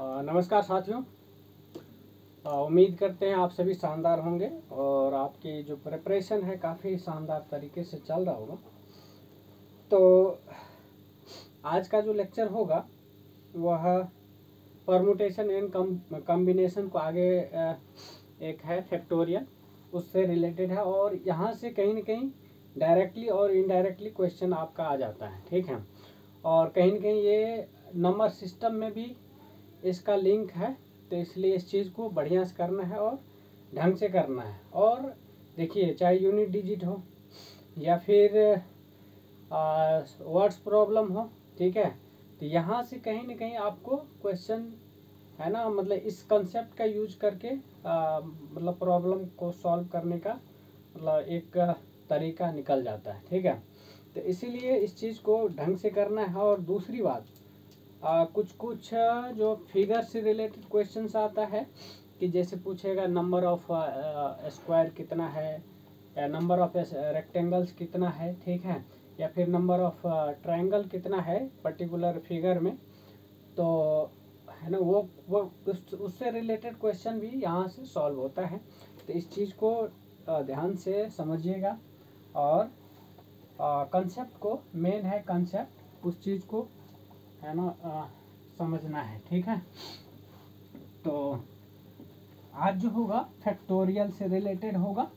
नमस्कार साथियों। उम्मीद करते हैं आप सभी शानदार होंगे और आपकी जो प्रिपरेशन है काफ़ी शानदार तरीके से चल रहा होगा। तो आज का जो लेक्चर होगा वह परमुटेशन एंड कॉम्बिनेशन को आगे एक है फैक्टोरियल, उससे रिलेटेड है और यहाँ से कहीं ना कहीं डायरेक्टली और इनडायरेक्टली क्वेश्चन आपका आ जाता है, ठीक है। और कहीं ना कहीं ये नंबर सिस्टम में भी इसका लिंक है, तो इसलिए इस चीज़ को बढ़िया से करना है और ढंग से करना है। और देखिए, चाहे यूनिट डिजिट हो या फिर वर्ड्स प्रॉब्लम हो, ठीक है, तो यहाँ से कहीं ना कहीं आपको क्वेश्चन है ना, मतलब इस कंसेप्ट का यूज करके मतलब प्रॉब्लम को सॉल्व करने का मतलब एक तरीका निकल जाता है, ठीक है। तो इसीलिए इस चीज़ को ढंग से करना है। और दूसरी बात, कुछ जो फिगर से रिलेटेड क्वेश्चंस आता है कि जैसे पूछेगा नंबर ऑफ स्क्वायर कितना है या नंबर ऑफ रेक्टेंगल्स कितना है, ठीक है, या फिर नंबर ऑफ ट्रायंगल कितना है पर्टिकुलर फिगर में, तो है ना वो उससे रिलेटेड क्वेश्चन भी यहाँ से सॉल्व होता है। तो इस चीज़ को ध्यान से समझिएगा और कंसेप्ट को, मेन है कंसेप्ट, उस चीज़ को है ना समझना है, ठीक है। तो आज जो होगा फैक्टोरियल से रिलेटेड होगा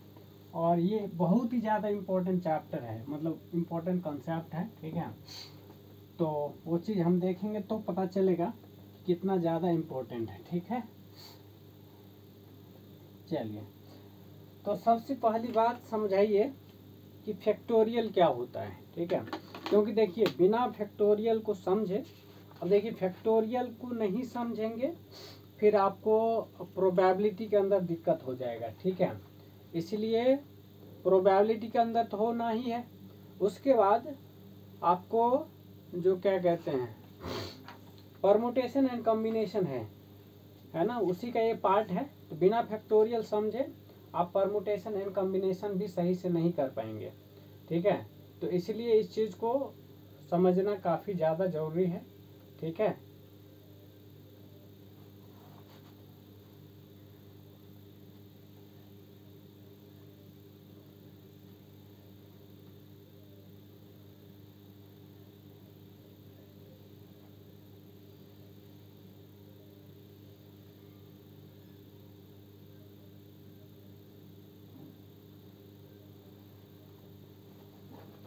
और ये बहुत ही ज़्यादा इम्पोर्टेंट चैप्टर है, मतलब इम्पोर्टेंट कॉन्सेप्ट है, ठीक है। तो वो चीज़ हम देखेंगे तो पता चलेगा कितना ज़्यादा इम्पोर्टेंट है, ठीक है। चलिए, तो सबसे पहली बात समझाइए कि फैक्टोरियल क्या होता है, ठीक है। क्योंकि देखिए, बिना फैक्टोरियल को समझे, अब देखिए फैक्टोरियल को नहीं समझेंगे फिर आपको प्रोबेबिलिटी के अंदर दिक्कत हो जाएगा, ठीक है। इसलिए प्रोबेबिलिटी के अंदर तो होना ही है, उसके बाद आपको जो क्या कहते हैं परमुटेशन एंड कॉम्बिनेशन है ना, उसी का ये पार्ट है। तो बिना फैक्टोरियल समझे आप परमुटेशन एंड कॉम्बिनेशन भी सही से नहीं कर पाएंगे, ठीक है। तो इसलिए इस चीज़ को समझना काफ़ी ज़्यादा ज़रूरी है, ठीक है।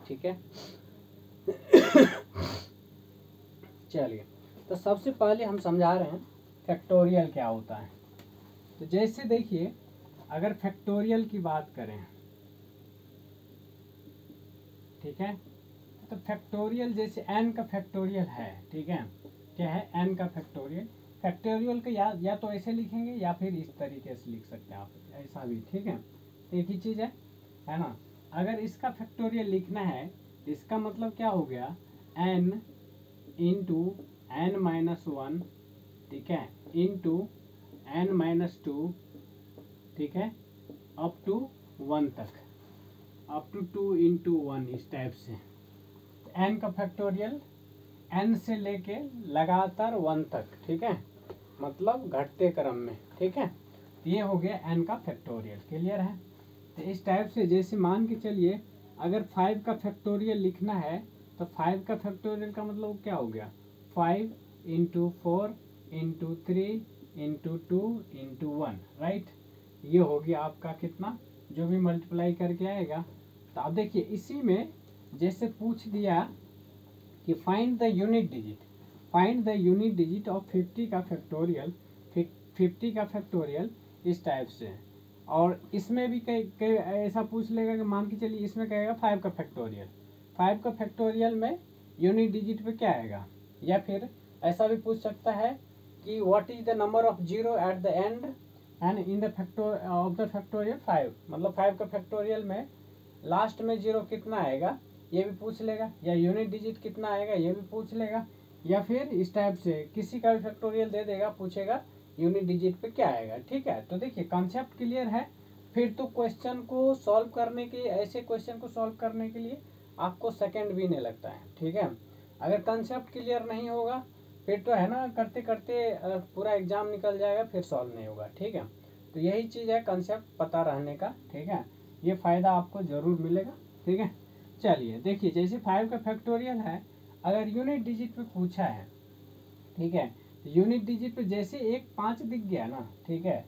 ठीक है। चलिए, तो सबसे पहले हम समझा रहे हैं फैक्टोरियल क्या होता है। तो जैसे देखिए, अगर फैक्टोरियल की बात करें, ठीक है, तो फैक्टोरियल जैसे n का फैक्टोरियल है, ठीक है, क्या है n का फैक्टोरियल। फैक्टोरियल का या तो ऐसे लिखेंगे या फिर इस तरीके से लिख सकते हैं आप, ऐसा भी, ठीक है। एक ही चीज़ है ना। अगर इसका फैक्टोरियल लिखना है तो इसका मतलब क्या हो गया, n इंटू n-1, ठीक है, इंटू n-2, ठीक है, अप टू 1 तक, अप टू 2 इंटू 1, इस टाइप से। n का फैक्टोरियल n से लेके लगातार 1 तक, ठीक है, मतलब घटते क्रम में, ठीक है। ये हो गया n का फैक्टोरियल, क्लियर है। तो इस टाइप से जैसे मान के चलिए, अगर 5 का फैक्टोरियल लिखना है तो 5 का फैक्टोरियल का मतलब क्या हो गया, 5 into 4 into 3 into 2 into 1, right. ये हो गया आपका कितना, जो भी मल्टीप्लाई करके आएगा। तो आप देखिए, इसी में जैसे पूछ दिया कि find the unit digit, find the unit digit of 50 का फैक्टोरियल, 50 का फैक्टोरियल इस टाइप से। और इसमें भी कई ऐसा पूछ लेगा कि मान के चलिए इसमें कहेगा 5 का फैक्टोरियल, 5 का फैक्टोरियल में यूनिट डिजिट पे क्या आएगा। या फिर ऐसा भी पूछ सकता है कि what is the number of zero at the end and in the factorial 5, मतलब 5 का फैक्टोरियल में लास्ट में जीरो कितना आएगा ये भी पूछ लेगा, या यूनिट डिजिट कितना आएगा ये भी पूछ लेगा। या फिर इस टाइप से किसी का भी फैक्टोरियल दे देगा, पूछेगा यूनिट डिजिट पे क्या आएगा, ठीक है। तो देखिए, कॉन्सेप्ट क्लियर है। फिर तो क्वेश्चन को सॉल्व करने के, ऐसे क्वेश्चन को सॉल्व करने के लिए आपको सेकंड भी नहीं लगता है, ठीक है। अगर कॉन्सेप्ट क्लियर नहीं होगा फिर तो है ना करते करते पूरा एग्जाम निकल जाएगा, फिर सॉल्व नहीं होगा। ठीक है, तो यही चीज़ है कंसेप्ट पता रहने का। ठीक है, ये फ़ायदा आपको ज़रूर मिलेगा। ठीक है, चलिए देखिए, जैसे 5 का फैक्टोरियल है, अगर यूनिट डिजिट पे पूछा है, ठीक है, यूनिट डिजिट पे जैसे एक 5 दिख गया ना, ठीक है,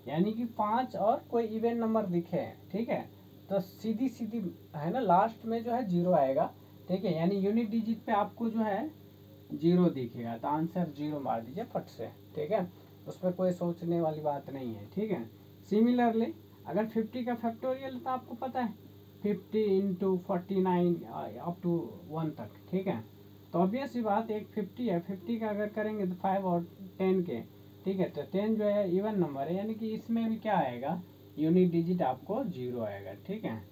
यानी कि 5 और कोई इवन नंबर दिखे, ठीक है, तो सीधी सीधी है ना लास्ट में जो है 0 आएगा। ठीक है, यानी यूनिट डिजिट पे आपको जो है 0 दिखेगा, तो आंसर 0 मार दीजिए फट से। ठीक है, उसमें कोई सोचने वाली बात नहीं है। ठीक है, सिमिलरली अगर 50 का फैक्टोरियल तो आपको पता है 50 इंटू 49 अप टू 1 तक। ठीक है, तो ऑब्वियस सी बात, एक 50 है, 50 का अगर करेंगे तो 5 और 10 के, ठीक है, तो 10 जो है इवन नंबर है, यानी कि इसमें भी क्या आएगा, यूनिट डिजिट आपको 0 आएगा। ठीक है,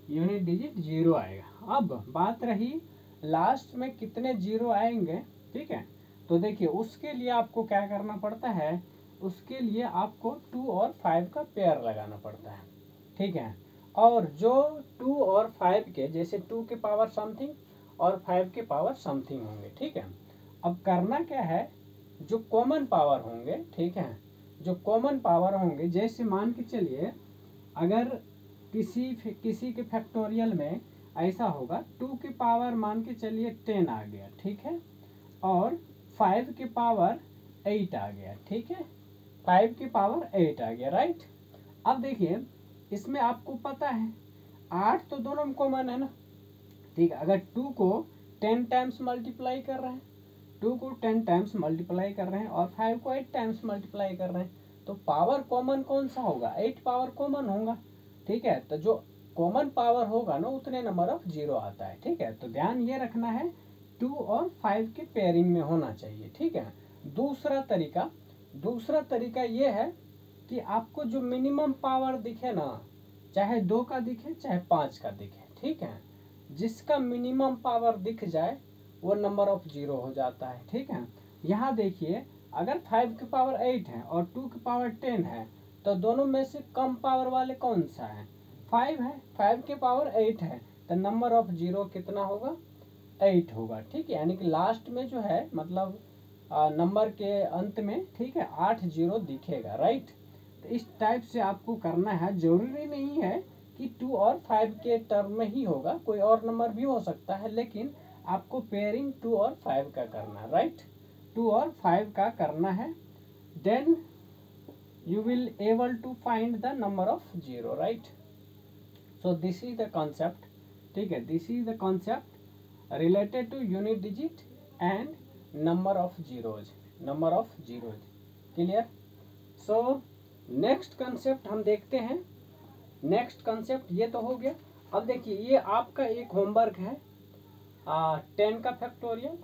यूनिट डिजिट 0 आएगा। अब बात रही लास्ट में कितने 0 आएंगे। ठीक है, तो देखिए उसके लिए आपको क्या करना पड़ता है, उसके लिए आपको 2 और 5 का पेयर लगाना पड़ता है। ठीक है, और जो 2 और 5 के, जैसे 2 के पावर समथिंग और 5 के पावर समथिंग होंगे। ठीक है, अब करना क्या है, जो कॉमन पावर होंगे, ठीक है, जो कॉमन पावर होंगे, जैसे मान के चलिए अगर किसी के फैक्टोरियल में ऐसा होगा 2 की पावर मान के चलिए 10 आ गया। ठीक है, और 5 की पावर 8 आ गया। ठीक है, 5 की पावर 8 आ गया, राइट। अब देखिए इसमें आपको पता है 8 तो दोनों में कॉमन है ना। ठीक है, अगर 2 को 10 टाइम्स मल्टीप्लाई कर रहे हैं, 2 को 10 टाइम्स मल्टीप्लाई कर रहे हैं और 5 को 8 टाइम्स मल्टीप्लाई कर रहे हैं, तो पावर कॉमन कौन सा होगा, 8 पावर कॉमन होगा। ठीक है, तो जो कॉमन पावर होगा ना उतने नंबर ऑफ 0 आता है। ठीक है, तो ध्यान ये रखना है 2 और 5 के पेयरिंग में होना चाहिए। ठीक है, दूसरा तरीका ये है कि आपको जो मिनिमम पावर दिखे ना, चाहे 2 का दिखे चाहे 5 का दिखे, ठीक है, जिसका मिनिमम पावर दिख जाए वो नंबर ऑफ 0 हो जाता है। ठीक है, यहाँ देखिए अगर 5 की पावर 8 है और 2 की पावर 10 है, तो दोनों में से कम पावर वाले कौन सा है, 5 है। 5 की पावर 8 है, तो नंबर ऑफ 0 कितना होगा, 8 होगा। ठीक है, यानी कि लास्ट में जो है मतलब नंबर के अंत में, ठीक है, 8 0 दिखेगा, राइट। तो इस टाइप से आपको करना है, जरूरी नहीं है कि 2 और 5 के टर्म में ही होगा, कोई और नंबर भी हो सकता है, लेकिन आपको पेयरिंग 2 और 5 का करना है, राइट। 2 और 5 का करना है, then you will able to find the number of 0, right. So this is the concept. ठीक है, this is the concept related to unit digit and number of zeros, clear. So next concept हम देखते हैं। Next concept ये तो हो गया। अब देखिए ये आपका एक होमवर्क है, 10 का फैक्टोरियल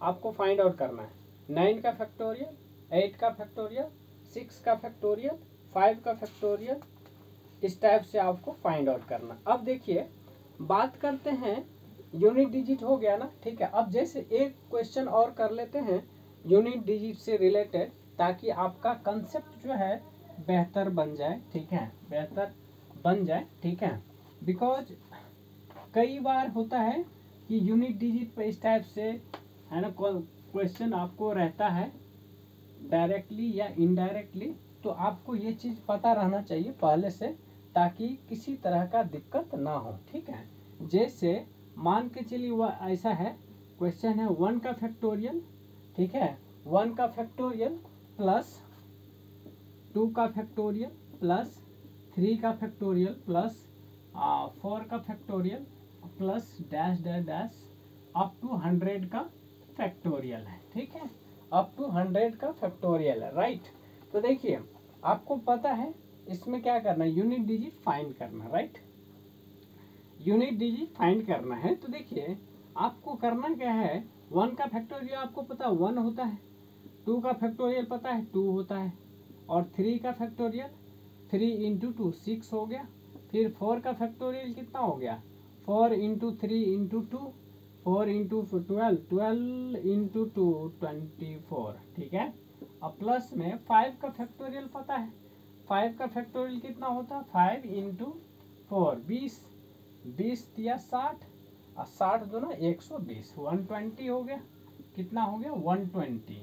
आपको फाइंड आउट करना है, 9 का फैक्टोरियल, 8 का फैक्टोरियल, 6 का फैक्टोरियल, 5 का फैक्टोरियल, इस टाइप से आपको फाइंड आउट करना। अब देखिए बात करते हैं, यूनिट डिजिट हो गया ना, ठीक है। अब जैसे एक क्वेश्चन और कर लेते हैं यूनिट डिजिट से रिलेटेड, ताकि आपका कंसेप्ट जो है बेहतर बन जाए, ठीक है, बेहतर बन जाए, ठीक है। बिकॉज कई बार होता है कि यूनिट डिजिट पे इस टाइप से है ना क्वेश्चन आपको रहता है डायरेक्टली या इनडायरेक्टली, तो आपको ये चीज़ पता रहना चाहिए पहले से, ताकि किसी तरह का दिक्कत ना हो, ठीक है। जैसे मान के चलिए वह ऐसा है, क्वेश्चन है 1 का फैक्टोरियल, ठीक है, 1 का फैक्टोरियल प्लस 2 का फैक्टोरियल प्लस 3 का फैक्टोरियल प्लस 4 का factorial plus dash dash dash up to 100 का फैक्टोरियल है, ठीक है, अप टू 100 का फैक्टोरियल है, राइट। तो देखिए आपको पता है इसमें क्या करना है, यूनिट डिजिट फाइंड करना, राइट, यूनिट डिजिट फाइंड करना है। तो देखिए आपको करना क्या है, 1 का फैक्टोरियल आपको पता 1 होता है, 2 का फैक्टोरियल पता है 2 होता है, और 3 का फैक्टोरियल 3 इंटू 2 6 हो गया, फिर 4 का फैक्टोरियल कितना हो गया 4 इंटू 3 इंटू 2 4 इंटू 12 इंटू 2 24, ठीक है। अब प्लस में 5 का फैक्टोरियल पता है, 5 का फैक्टोरियल कितना होता है 5 इंटू 4 20 दिया 60 और 60 दो ना 120 120 हो गया, कितना हो गया 120।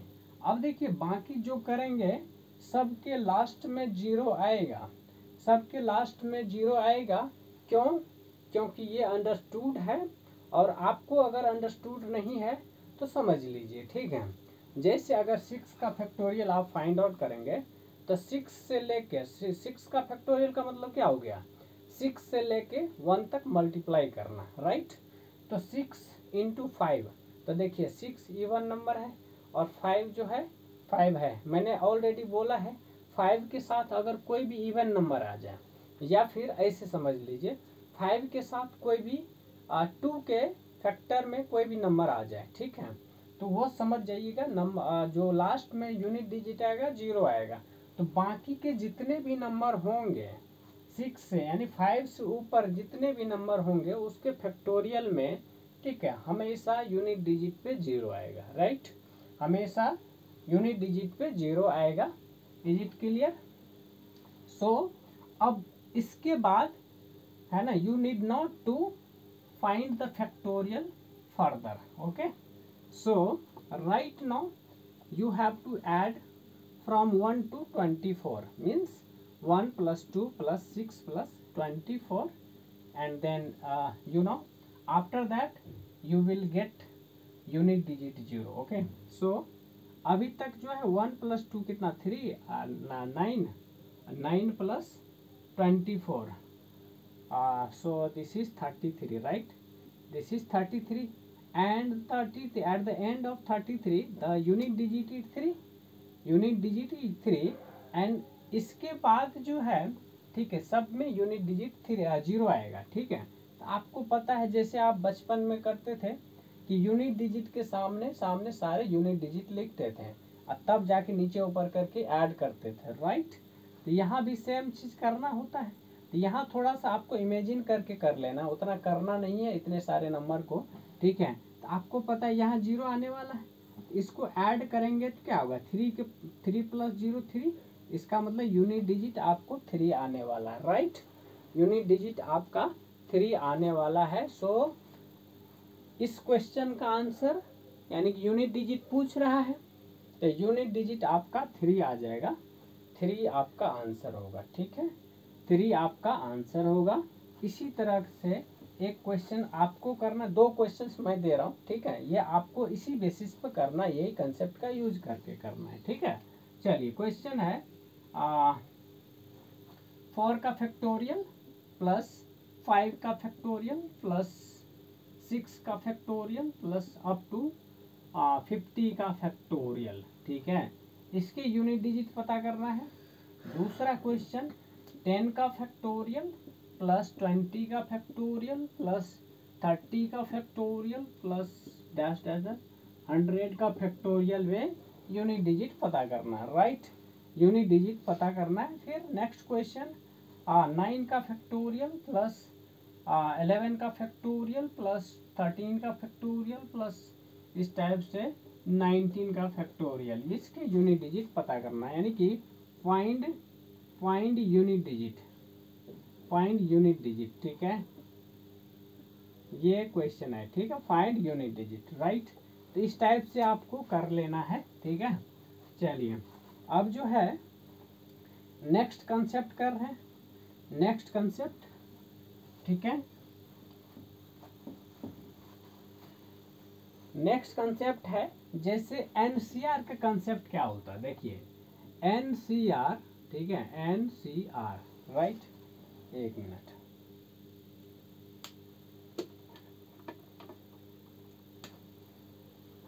अब देखिए बाकी जो करेंगे सबके लास्ट में जीरो आएगा, सबके लास्ट में जीरो आएगा। क्यों? क्योंकि ये अंडरस्टूड है, और आपको अगर अंडरस्टूड नहीं है तो समझ लीजिए, ठीक है। जैसे अगर 6 का फैक्टोरियल आप फाइंड आउट करेंगे तो 6 से लेके 6 का फैक्टोरियल का मतलब क्या हो गया, 6 से लेके 1 तक मल्टीप्लाई करना, राइट। तो 6 इंटू 5, तो देखिए 6 इवन नंबर है और 5 जो है 5 है। मैंने ऑलरेडी बोला है 5 के साथ अगर कोई भी इवन नंबर आ जाए, या फिर ऐसे समझ लीजिए 5 के साथ कोई भी 2 के फैक्टर में कोई भी नंबर आ जाए, ठीक है, तो वो समझ जाइएगा नंबर जो लास्ट में यूनिट डिजिट आएगा जीरो आएगा। तो बाकी के जितने भी नंबर होंगे 6 से यानी 5 से ऊपर जितने भी नंबर होंगे उसके फैक्टोरियल में, ठीक है, हमेशा यूनिट डिजिट पे जीरो आएगा, राइट। हमेशा यूनिट डिजिट पे जीरो आएगा। Is it clear? सो अब इसके बाद है ना, you need not to find the factorial further, okay. So right now you have to add from 1 to 24, means 1 plus 2 plus 6 plus 24, and then after that you will get unit digit 0, okay। so अभी तक जो है 1 plus 2 कितना 3, 9, 9 plus 24, so this is 33, right, this is 33, and 30 at the end of 33 the unit digit is 3, unit digit 3, and इसके बाद जो है, ठीक है, सब में यूनिट डिजिट 0 आएगा, ठीक है। तो आपको पता है जैसे आप बचपन में करते थे कि यूनिट डिजिट के सामने सामने सारे यूनिट डिजिट लिखते थे और तब जाके नीचे ऊपर करके ऐड करते थे, राइट। तो यहाँ भी सेम चीज करना होता है। तो यहाँ थोड़ा सा आपको इमेजिन करके कर लेना, उतना करना नहीं है इतने सारे नंबर को, ठीक है। तो आपको पता है यहाँ 0 आने वाला है, इसको ऐड करेंगे तो क्या होगा 3 प्लस 0 3, इसका मतलब यूनिट डिजिट आपको 3 आने वाला है, राइट। यूनिट डिजिट आपका 3 आने वाला है। सो इस क्वेश्चन का आंसर यानी कि यूनिट डिजिट पूछ रहा है तो यूनिट डिजिट आपका 3 आ जाएगा, 3 आपका आंसर होगा, ठीक है, 3 आपका आंसर होगा। इसी तरह से एक क्वेश्चन आपको करना, 2 क्वेश्चंस मैं दे रहा हूँ, ठीक है, ये आपको इसी बेसिस पर करना, यही कंसेप्ट का यूज करके करना है, ठीक है। चलिए क्वेश्चन है 4 का फैक्टोरियल प्लस 5 का फैक्टोरियल प्लस 6 का फैक्टोरियल प्लस अप टू 50 का फैक्टोरियल, ठीक है, इसके यूनिट डिजिट पता करना है। दूसरा क्वेश्चन 10 का फैक्टोरियल प्लस 20 का फैक्टोरियल प्लस 30 का फैक्टोरियल प्लस डैश डैश 100 का फैक्टोरियल में यूनिट डिजिट पता करना है, राइट, यूनिट डिजिट पता करना है। फिर नेक्स्ट क्वेश्चन 9 का फैक्टोरियल प्लस 11 का फैक्टोरियल प्लस 13 का फैक्टोरियल प्लस इस टाइप से 19 का फैक्टोरियल, इसके यूनिट डिजिट पता करना है, यानी कि find unit digit, find unit digit, ठीक है, ये क्वेश्चन है, ठीक है, फाइंड यूनिट डिजिट, राइट। तो इस टाइप से आपको कर लेना है, ठीक है। चलिए अब जो है नेक्स्ट कंसेप्ट कर रहे हैं, नेक्स्ट कंसेप्ट, ठीक है। नेक्स्ट कंसेप्ट है जैसे एनसीआर का कंसेप्ट क्या होता है, देखिए एनसीआर, ठीक है, एनसीआर, राइट, एक मिनट,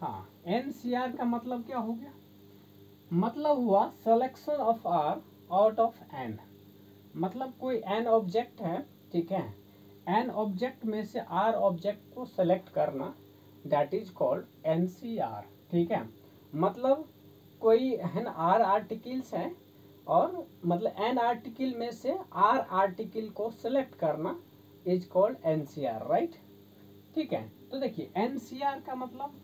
हाँ, एनसीआर का मतलब क्या हो गया, मतलब हुआ selection of R out of N, मतलब कोई एन ऑब्जेक्ट है, ठीक है, एन ऑब्जेक्ट में से आर ऑब्जेक्ट को सेलेक्ट करना, दैट इज कॉल्ड एनसीआर, ठीक है। मतलब कोई है ना आर आर्टिकल्स हैं और मतलब एन आर्टिकल में से आर आर्टिकल को सिलेक्ट करना इज कॉल्ड एनसीआर, राइट, ठीक है। तो देखिए एनसीआर का मतलब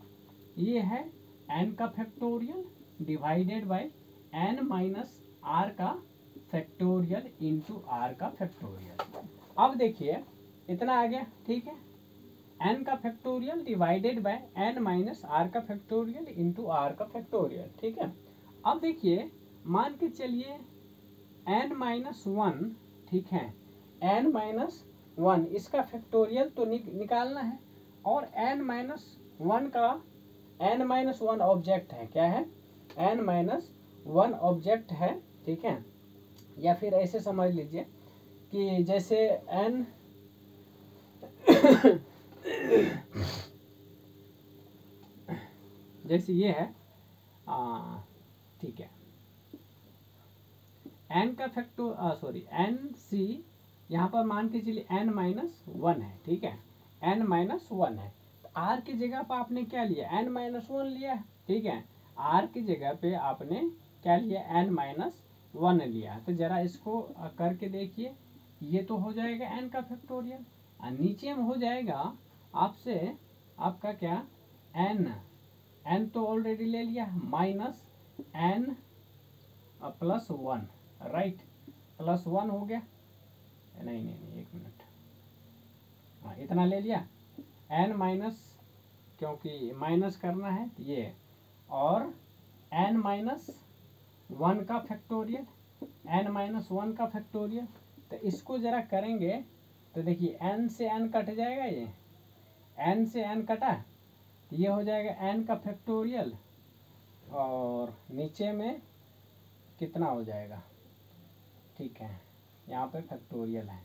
ये है एन का factorial divided by N minus R का फैक्टोरियल इंटू आर का फैक्टोरियल। अब देखिए इतना आ गया, ठीक है, एन का factorial divided by N minus R का फैक्टोरियल इंटू आर का फैक्टोरियल, ठीक है। अब देखिए मान के चलिए एन माइनस वन, ठीक है, एन माइनस वन इसका फैक्टोरियल तो निकालना है, और एन माइनस वन का, एन माइनस वन ऑब्जेक्ट है, क्या है, एन माइनस वन ऑब्जेक्ट है, ठीक है। या फिर ऐसे समझ लीजिए कि जैसे एन जैसे ये है, ठीक है, एन का सॉरी एन सी, यहाँ पर मान के चलिए एन माइनस वन है, ठीक है, एन माइनस वन है। तो आर की जगह पर आपने क्या लिया, एन माइनस वन लिया, ठीक है। आर की जगह पे आपने क्या लिया, एन माइनस वन लिया। तो जरा इसको करके देखिए, ये तो हो जाएगा एन का फैक्टोरियल, और नीचे में हो जाएगा आपसे आपका क्या, एन, एन तो ऑलरेडी ले लिया, minus N plus one, right, plus one हो गया, नहीं नहीं नहीं एक मिनट, हाँ इतना ले लिया, एन माइनस, क्योंकि माइनस करना है ये, और एन माइनस वन का फैक्टोरियल, एन माइनस वन का फैक्टोरियल। तो इसको जरा करेंगे तो देखिए एन से एन कट जाएगा, ये एन से एन कटा, तो ये हो जाएगा एन का फैक्टोरियल, और नीचे में कितना हो जाएगा, ठीक है, यहाँ पे फैक्टोरियल है,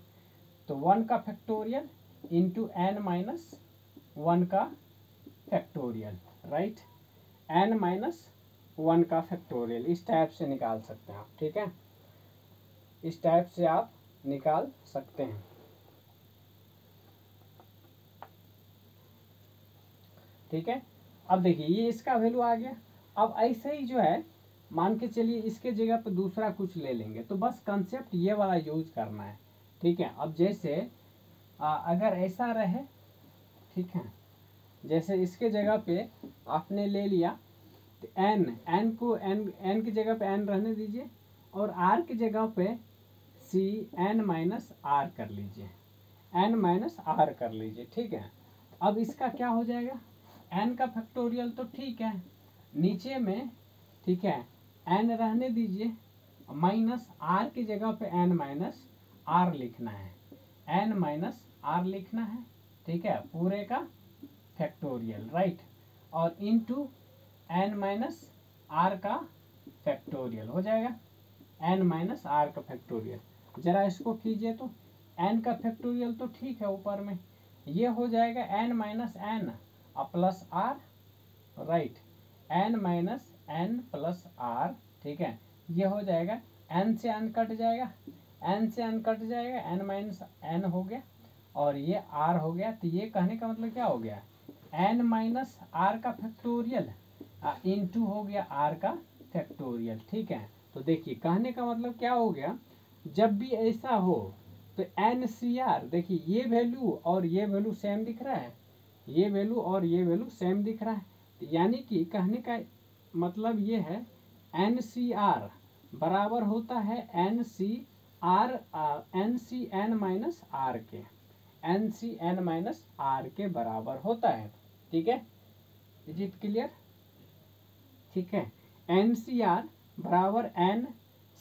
तो वन का factorial into n minus one का factorial, right, N minus one का फैक्टोरियल, इस टाइप से निकाल सकते हैं आप, ठीक है, इस टाइप से आप निकाल सकते हैं, ठीक है। अब देखिए ये इसका वैल्यू आ गया। अब ऐसे ही जो है मान के चलिए इसके जगह पे दूसरा कुछ ले लेंगे, तो बस कंसेप्ट ये वाला यूज करना है, ठीक है। अब जैसे अगर ऐसा रहे, ठीक है, जैसे इसके जगह पे आपने ले लिया, तो एन, एन को एन की जगह पे एन रहने दीजिए, और आर की जगह पे सी एन माइनस आर कर लीजिए, एन माइनस आर कर लीजिए, ठीक है। अब इसका क्या हो जाएगा, एन का फैक्टोरियल तो ठीक है, नीचे में, ठीक है, एन रहने दीजिए, माइनस आर की जगह पे एन माइनस आर लिखना है, एन माइनस आर लिखना है, ठीक है, पूरे का फैक्टोरियल, राइट, और इनटू एन माइनस आर का फैक्टोरियल हो जाएगा, एन माइनस आर का फैक्टोरियल। जरा इसको कीजिए तो एन का फैक्टोरियल तो ठीक है ऊपर में, ये हो जाएगा N minus N plus R, right, N minus N plus R, ठीक है, ये हो जाएगा, एन से एन कट जाएगा, एन से एन कट जाएगा, एन माइनस एन हो गया, और ये आर हो गया। तो ये कहने का मतलब क्या हो गया, एन माइनस आर का फैक्टोरियल इंटू हो गया आर का फैक्टोरियल, ठीक है। तो देखिए कहने का मतलब क्या हो गया, जब भी ऐसा हो तो एन सी आर, देखिए ये वैल्यू और ये वैल्यू सेम दिख रहा है, ये वैल्यू और ये वैल्यू सेम दिख रहा है, तो यानी कि कहने का मतलब ये है एन सी आर बराबर होता है N C N minus r के, n C N minus r के बराबर होता है, ठीक है, इज इट क्लियर, ठीक है। एन सी आर बराबर N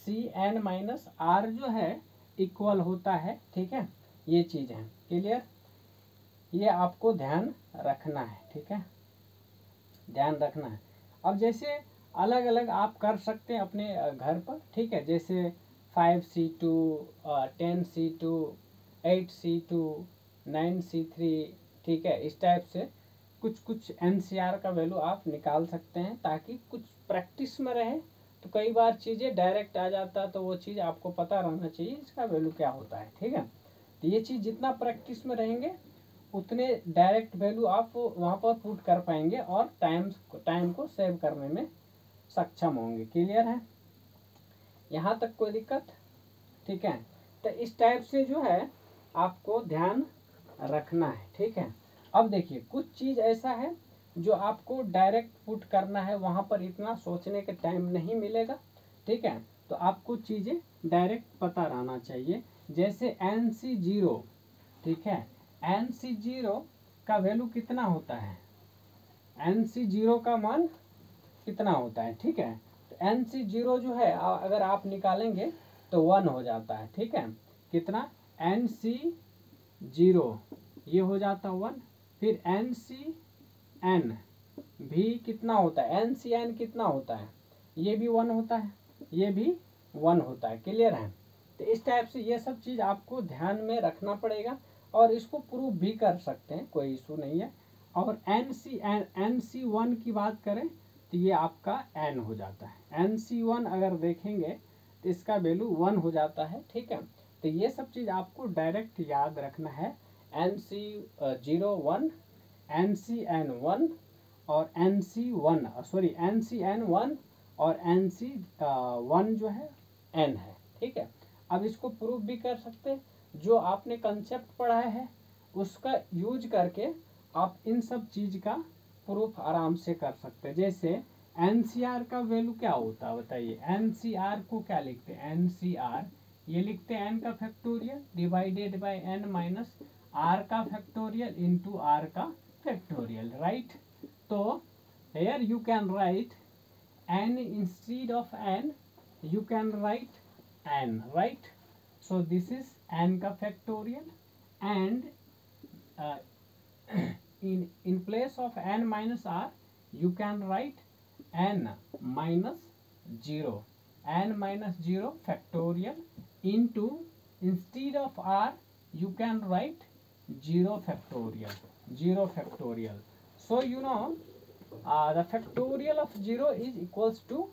C N minus R जो है इक्वल होता है, ठीक है, ये चीज है क्लियर, ये आपको ध्यान रखना है, ठीक है, ध्यान रखना है। अब जैसे अलग अलग आप कर सकते हैं अपने घर पर, ठीक है, जैसे 5C2 10C2 8C2 9C3, ठीक है, इस टाइप से कुछ कुछ NCR का वैल्यू आप निकाल सकते हैं, ताकि कुछ प्रैक्टिस में रहे, तो कई बार चीज़ें डायरेक्ट आ जाता है, तो वो चीज़ आपको पता रहना चाहिए इसका वैल्यू क्या होता है, ठीक है। तो ये चीज़ जितना प्रैक्टिस में रहेंगे उतने डायरेक्ट वैल्यू आप वहाँ पर पुट कर पाएंगे, और टाइम को सेव करने में सक्षम होंगे, क्लियर है, यहाँ तक कोई दिक्कत, ठीक है। तो इस टाइप से जो है आपको ध्यान रखना है, ठीक है। अब देखिए कुछ चीज़ ऐसा है जो आपको डायरेक्ट पुट करना है, वहाँ पर इतना सोचने का टाइम नहीं मिलेगा, ठीक है, तो आपको चीज़ें डायरेक्ट पता रहना चाहिए, जैसे NC0, ठीक है, NC0 का वैल्यू कितना होता है, NC0 का मान कितना होता है, ठीक है। तो NC0 जो है अगर आप निकालेंगे तो 1 हो जाता है, ठीक है। कितना, NC0 ये हो जाता है 1, फिर NCN भी कितना होता है, NCN कितना होता है, ये भी 1 होता है, ये भी 1 होता है, क्लियर है। तो इस टाइप से ये सब चीज़ आपको ध्यान में रखना पड़ेगा और इसको प्रूव भी कर सकते हैं, कोई इशू नहीं है। और NC1 की बात करें तो ये आपका N हो जाता है, NC1 अगर देखेंगे तो इसका वैल्यू 1 हो जाता है, ठीक है। तो ये सब चीज़ आपको डायरेक्ट याद रखना है, NC01, NCN1 और NCN1 और NC1 जो है N है, ठीक है। अब इसको प्रूफ भी कर सकते हैं, जो आपने कंसेप्ट पढ़ा है उसका यूज करके आप इन सब चीज़ का प्रूफ आराम से कर सकते हैं। जैसे NCR का वैल्यू क्या होता है बताइए, NCR को क्या लिखते हैं, NCR ये लिखते हैं n का factorial divided bye n minus r का फैक्टोरियल इंटू r का फैक्टोरियल, राइट। तो here you can write n instead of n, you can write n, right. So this is n का factorial and in place of n minus r you can write n minus 0, n minus 0 factorial into, instead of r you can write 0 factorial, 0 factorial. So you know the factorial of 0 is equals to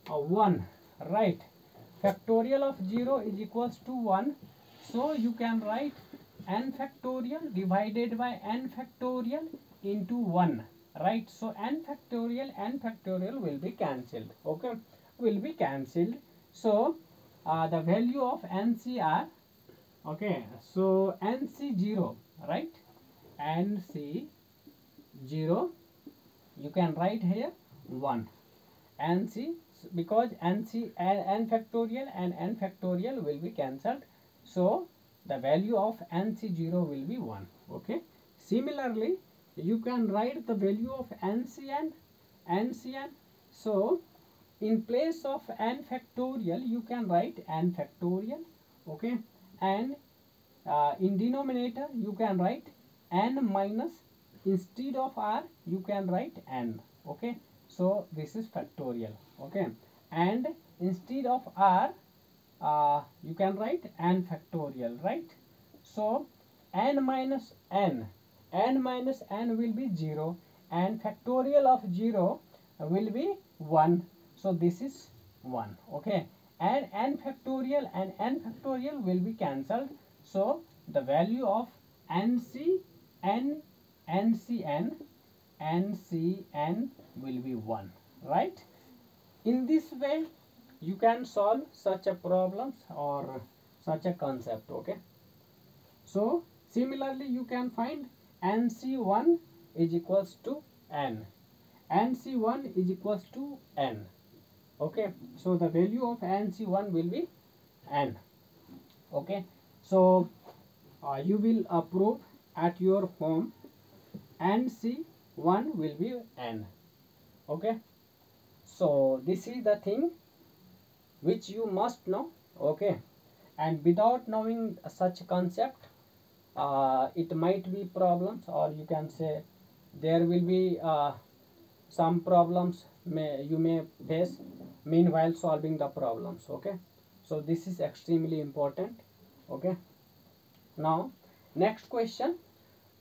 1, right. Factorial of 0 is equals to 1. So you can write n factorial divided by n factorial into 1, right. So n factorial will be cancelled, okay, will be cancelled. So the value of NCR, okay, so NC0, right, NC0 you can write here 1, NC, because NC n factorial and n factorial will be cancelled, so the value of NC0 will be 1, okay. Similarly you can write the value of NCN, so in place of n factorial you can write n factorial, okay, and in denominator you can write n minus, instead of r you can write n, okay. So this is factorial, okay, and instead of r you can write n factorial, right. So n minus n will be 0 and factorial of 0 will be 1, so this is 1, okay, and n factorial will be cancelled, so the value of NCN will be 1, right. In this way you can solve such a problems or such a concept, okay. So similarly you can find NC1 is equals to n, NC1 is equals to n, okay. So the value of NC1 will be n, okay. So you will prove at your home NC1 will be n, okay. So this is the thing which you must know, okay, and without knowing such concept it might be problems, or you can say there will be some problems you may face meanwhile solving the problems, okay. So this is extremely important, okay. Now next question,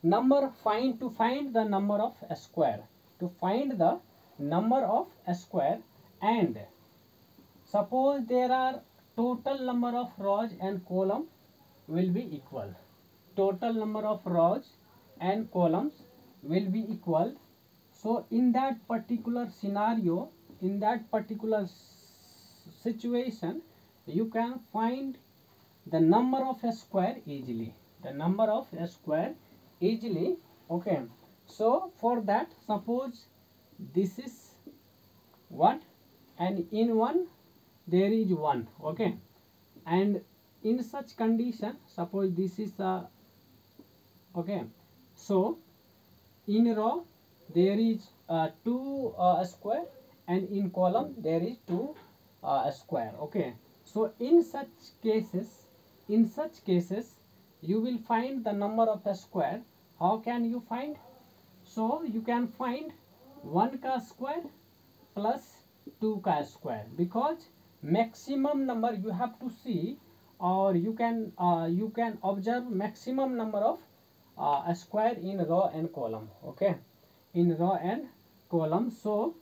to find the number of a square, and suppose there are total number of rows and column will be equal, total number of rows and columns will be equal. So in that particular scenario, in that particular situation, you can find the number of a square easily, okay. So for that, suppose this is 1 and in 1 there is 1, okay, and in such condition suppose this is okay, so in row there is 2 square, and in column there is 2 square. Okay, so in such cases you will find the number of a square. How can you find? So you can find 1 का square plus 2 का square, because maximum number you have to see, or you can observe maximum number of a square in row and column. Okay, in row and column. So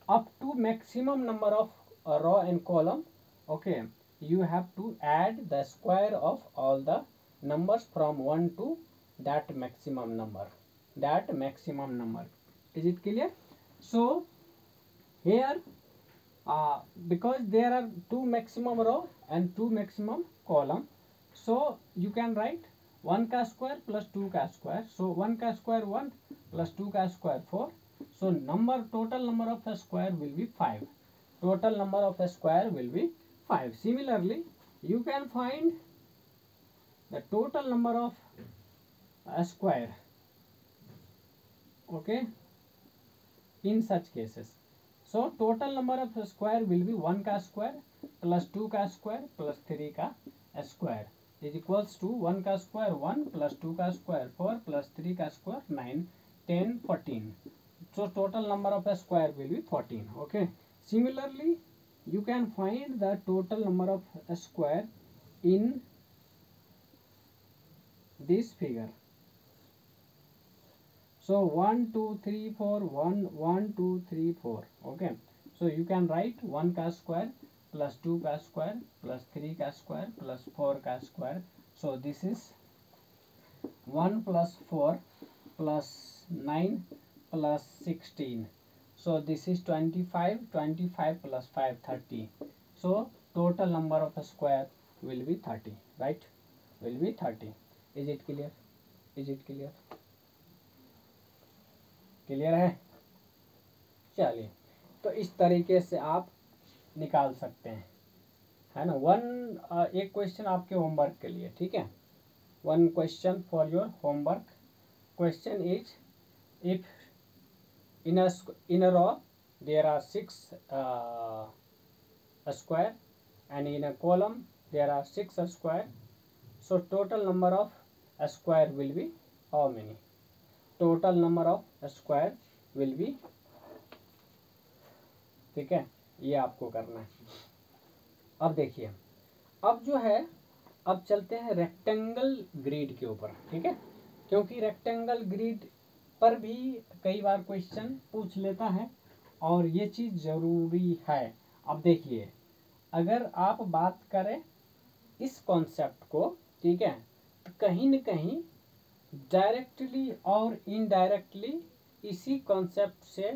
up to maximum number of row and column, okay, you have to add the square of all the numbers from 1 to that maximum number. Is it clear? So here because there are 2 maximum row and 2 maximum column, so you can write 1 का square plus 2 का square. So 1 का square 1 plus 2 का square 4. So total number of a square will be 5. Total number of a square will be 5. Similarly, you can find the total number of a square. Okay, in such cases. So total number of square will be 1 का square plus 2 का square plus 3 का square is equals to 1 का square 1 plus 2 का square 4 plus 3 का square 9, 10, 14. So total number of a square will be 14. Okay. Similarly, you can find the total number of a square in this figure. So 1 2 3 4 1 1 2 3 4. Okay, so you can write 1 का square plus 2 का square plus 3 का square plus 4 का square. So this is 1 plus 4 plus 9 plus 16. So this is 25. 25 plus 5, 30. So total number of a square will be 30. Right? Will be 30. Is it clear? Is it clear? Clear चलिए, तो इस तरीके से आप निकाल सकते हैं, है ना. एक क्वेश्चन आपके होमवर्क के लिए. ठीक है, one question for your homework. Question is, if in a row there are 6 square, and in a column there are 6 square, so total number of square will be how many? Total number of square will be, ठीक है, ये आपको करना है. अब देखिए, अब जो है, अब चलते हैं रेक्टेंगल ग्रिड के ऊपर. ठीक है, क्योंकि रेक्टेंगल ग्रिड पर भी कई बार क्वेश्चन पूछ लेता है और ये चीज़ ज़रूरी है. अब देखिए, अगर आप बात करें इस कॉन्सेप्ट को, ठीक है, तो कहीं न कहीं डायरेक्टली और इनडायरेक्टली इसी कॉन्सेप्ट से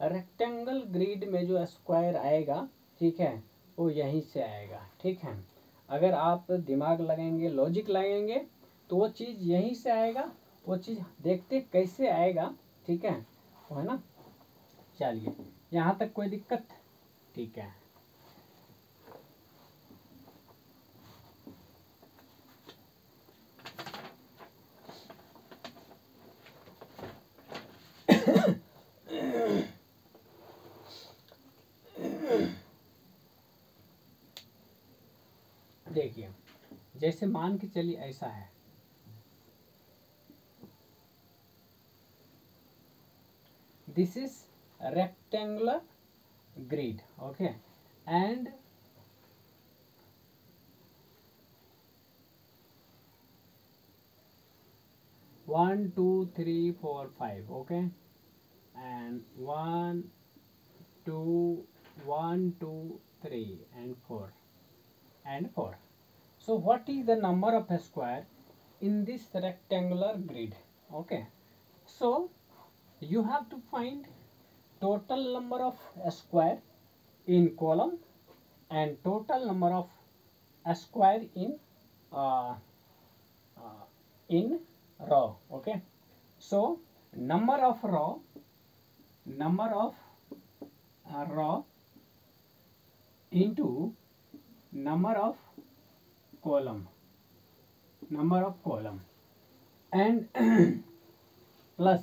रेक्टेंगल ग्रिड में जो स्क्वायर आएगा, ठीक है, वो यहीं से आएगा. ठीक है, अगर आप दिमाग लगाएंगे, लॉजिक लगाएंगे, तो वो चीज़ यहीं से आएगा. वो चीज़ देखते कैसे आएगा. ठीक है, वो है ना. चलिए, यहाँ तक कोई दिक्कत? ठीक है. देखिए, जैसे मान के चलिए ऐसा है, this is rectangular grid. Okay, and one two three four five. Okay, and 1 2 1 2 3 and 4 and 4. So what is the number of a square in this rectangular grid? Okay, so you have to find total number of a square in column and total number of a square in row. Okay, so number of row into number of column and plus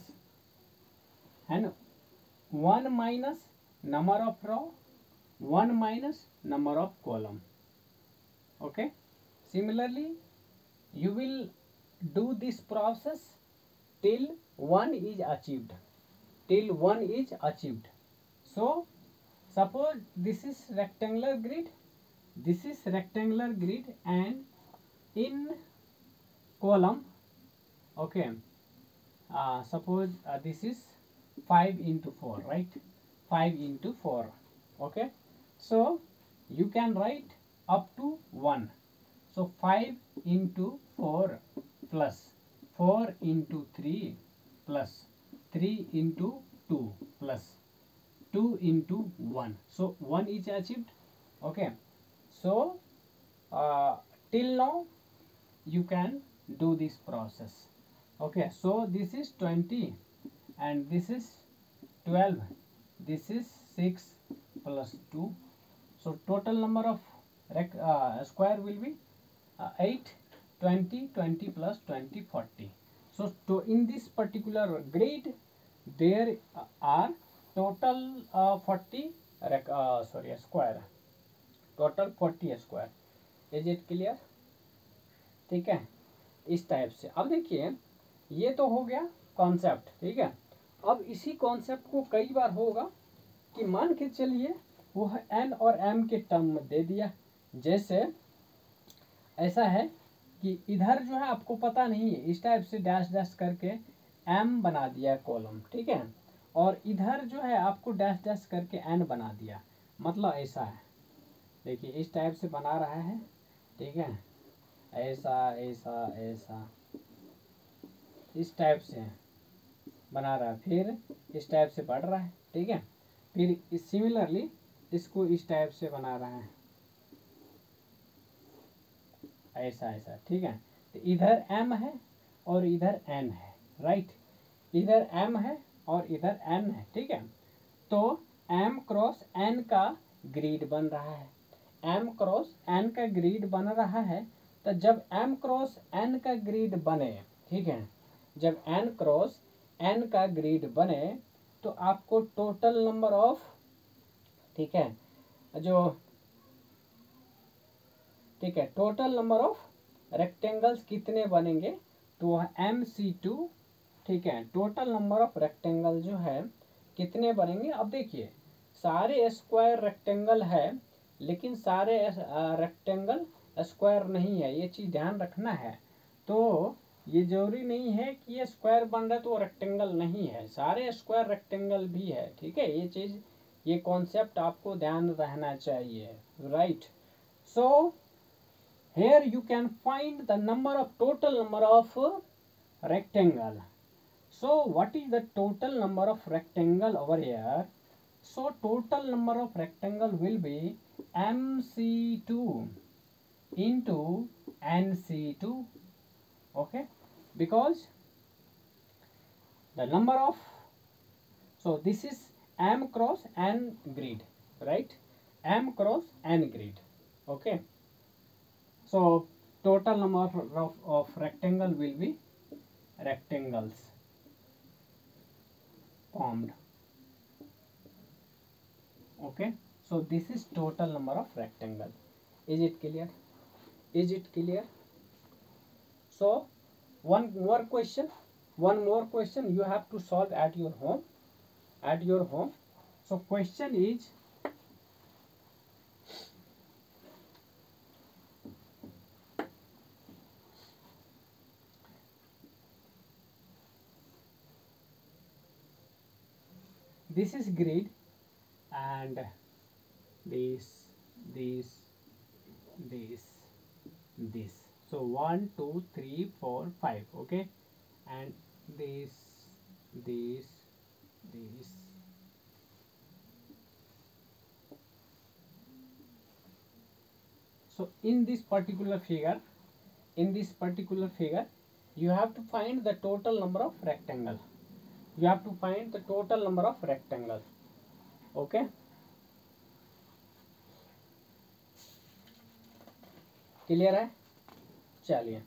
and 1 minus number of row, 1 minus number of column. Okay, similarly you will do this process till 1 is achieved, till 1 is achieved. So suppose this is rectangular grid, this is rectangular grid, and in column, okay, suppose this is 5 into 4, right? 5 into 4, okay. So you can write up to 1. So 5 into 4 plus 4 into 3 plus 3 into 2 plus 2 into 1. So 1 is achieved, okay. So till now you can do this process, okay. So this is 20 and this is 12, this is 6 plus 2. So total number of square will be 8, 20, 20 plus 20, 40. So in this particular grid there are total 40 square, total 40 square. Is it clear? ठीक है, इस type से. अब देखिए ये तो हो गया कॉन्सेप्ट, ठीक है. अब इसी कॉन्सेप्ट को कई बार होगा कि मान के चलिए वो एन और एम के टर्म में दे दिया. जैसे ऐसा है कि इधर जो है आपको पता नहीं है, इस टाइप से डैश डैश करके एम बना दिया कॉलम, ठीक है. और इधर जो है आपको डैश डैश करके एन बना दिया. मतलब ऐसा है, देखिए इस टाइप से बना रहा है, ठीक है. ऐसा ऐसा ऐसा इस टाइप से बना रहा है, फिर इस टाइप से बढ़ रहा है, ठीक है. फिर सिमिलरली इसको इस टाइप से बना रहा है, ऐसा ऐसा, ठीक है. तो इधर m है और इधर n है, राइट. इधर m है और इधर n है, ठीक है. तो m क्रॉस n का ग्रिड बन रहा है, m क्रॉस n का ग्रिड बन रहा है. तो जब m क्रॉस n का ग्रिड बने, ठीक है, जब n क्रॉस n का ग्रिड बने तो आपको टोटल नंबर ऑफ, ठीक है, जो, ठीक है, टोटल नंबर ऑफ रेक्टेंगल्स कितने बनेंगे तो MC2, ठीक है. टोटल नंबर ऑफ रेक्टेंगल जो है कितने बनेंगे. अब देखिए सारे स्क्वायर रेक्टेंगल है लेकिन सारे रेक्टेंगल स्क्वायर नहीं है, ये चीज ध्यान रखना है. तो ये जरूरी नहीं है कि ये स्क्वायर बन रहा है तो रेक्टेंगल नहीं है, सारे स्क्वायर रेक्टेंगल भी है, ठीक है. ये चीज, ये कॉन्सेप्ट आपको ध्यान रहना चाहिए, right. So here you can find the number of total number of rectangle. So what is the total number of rectangle over here? So total number of rectangle will be MC2 into NC2, okay, because the number of, so this is M cross N grid, right, M cross N grid, okay. So total number of rectangle will be rectangles formed, okay. So this is total number of rectangle. Is it clear? Is it clear? So one more question you have to solve at your home, So question is, this is grid and this. So 1 2 3 4 5, okay, and this. So in this particular figure, you have to find the total number of rectangle. Okay. Clear है? चलिए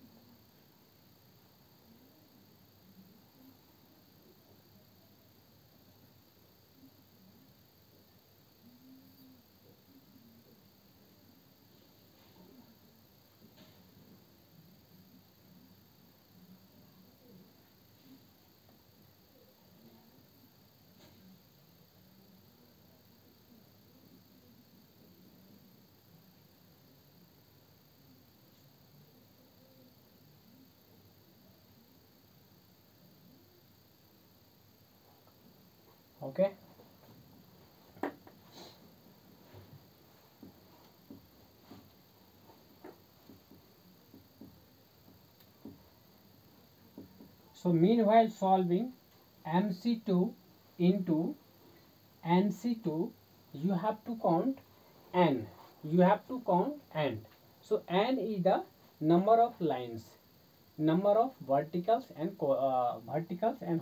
Okay. So meanwhile solving MC2 into NC2, you have to count n. You have to count n. So n is the number of lines, number of verticals and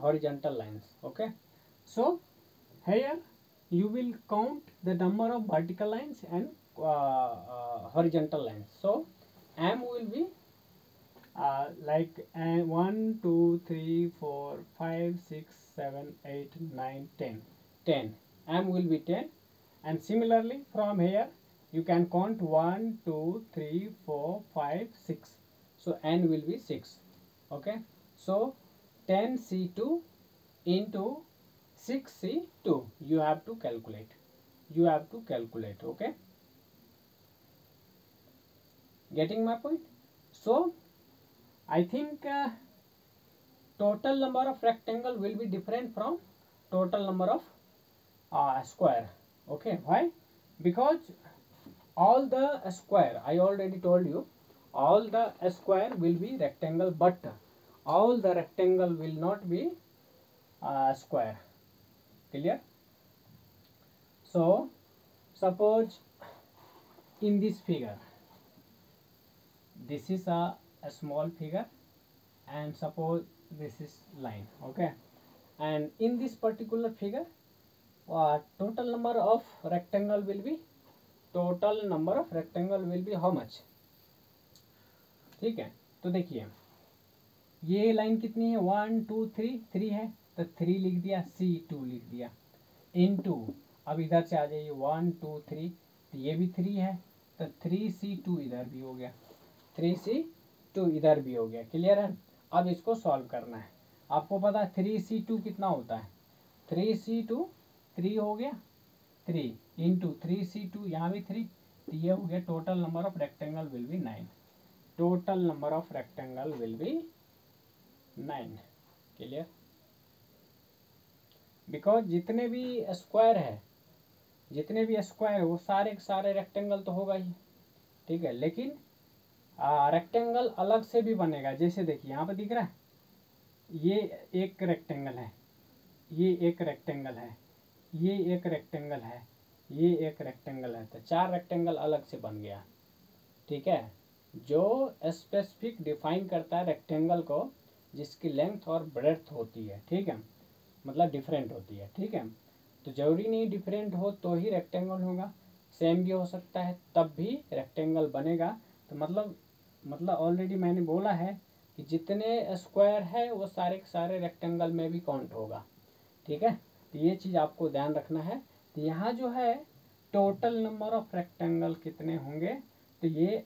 horizontal lines. Okay. So here you will count the number of vertical lines and horizontal lines. So m will be like 1 2 3 4 5 6 7 8 9 10 10. M will be 10, and similarly from here you can count 1 2 3 4 5 6. So n will be 6. Okay. So 10C2 into 6C2 you have to calculate. Okay. Getting my point? So I think total number of rectangle will be different from total number of square. Okay. Why? Because all the square, I already told you, all the square will be rectangle, but all the rectangle will not be square. Clear? So suppose in this figure, this is a small figure, and suppose this is line. Okay. And in this particular figure, total number of rectangle will be how much? ठीक है. तो देखिए ये line कितनी है, 1 2 3 3 है, तो 3 लिख दिया, C2 लिख दिया, इनटू अब इधर से आ जाइए 1 2 3, तो ये भी 3 है, तो 3C2 इधर भी हो गया, 3C2 इधर भी हो गया. क्लियर है? अब इसको सॉल्व करना है. आपको पता है 3C2 कितना होता है, 3C2 3 हो गया, 3 इंटू 3C2 यहाँ भी 3, तो ये हो गया total number of rectangle will be 9. Total number of rectangle will be 9. Clear? Because जितने भी स्क्वायर है वो सारे रेक्टेंगल तो होगा ही. ठीक है. लेकिन रेक्टेंगल अलग से भी बनेगा. जैसे देखिए यहाँ पे दिख रहा है, ये एक रेक्टेंगल है, ये एक रेक्टेंगल है, ये एक रेक्टेंगल है, ये एक रेक्टेंगल है, तो 4 रेक्टेंगल अलग से बन गया. ठीक है. जो स्पेसिफिक डिफाइन करता है रेक्टेंगल को, जिसकी लेंथ और ब्रेड्थ होती है. ठीक है. मतलब डिफरेंट होती है. ठीक है. तो जरूरी नहीं डिफरेंट हो तो ही रेक्टेंगल होगा, सेम भी हो सकता है तब भी रेक्टेंगल बनेगा. तो मतलब ऑलरेडी मैंने बोला है कि जितने स्क्वायर है वो सारे रेक्टेंगल में भी काउंट होगा. ठीक है. तो ये चीज़ आपको ध्यान रखना है. तो यहाँ जो है टोटल नंबर ऑफ रेक्टेंगल कितने होंगे, तो ये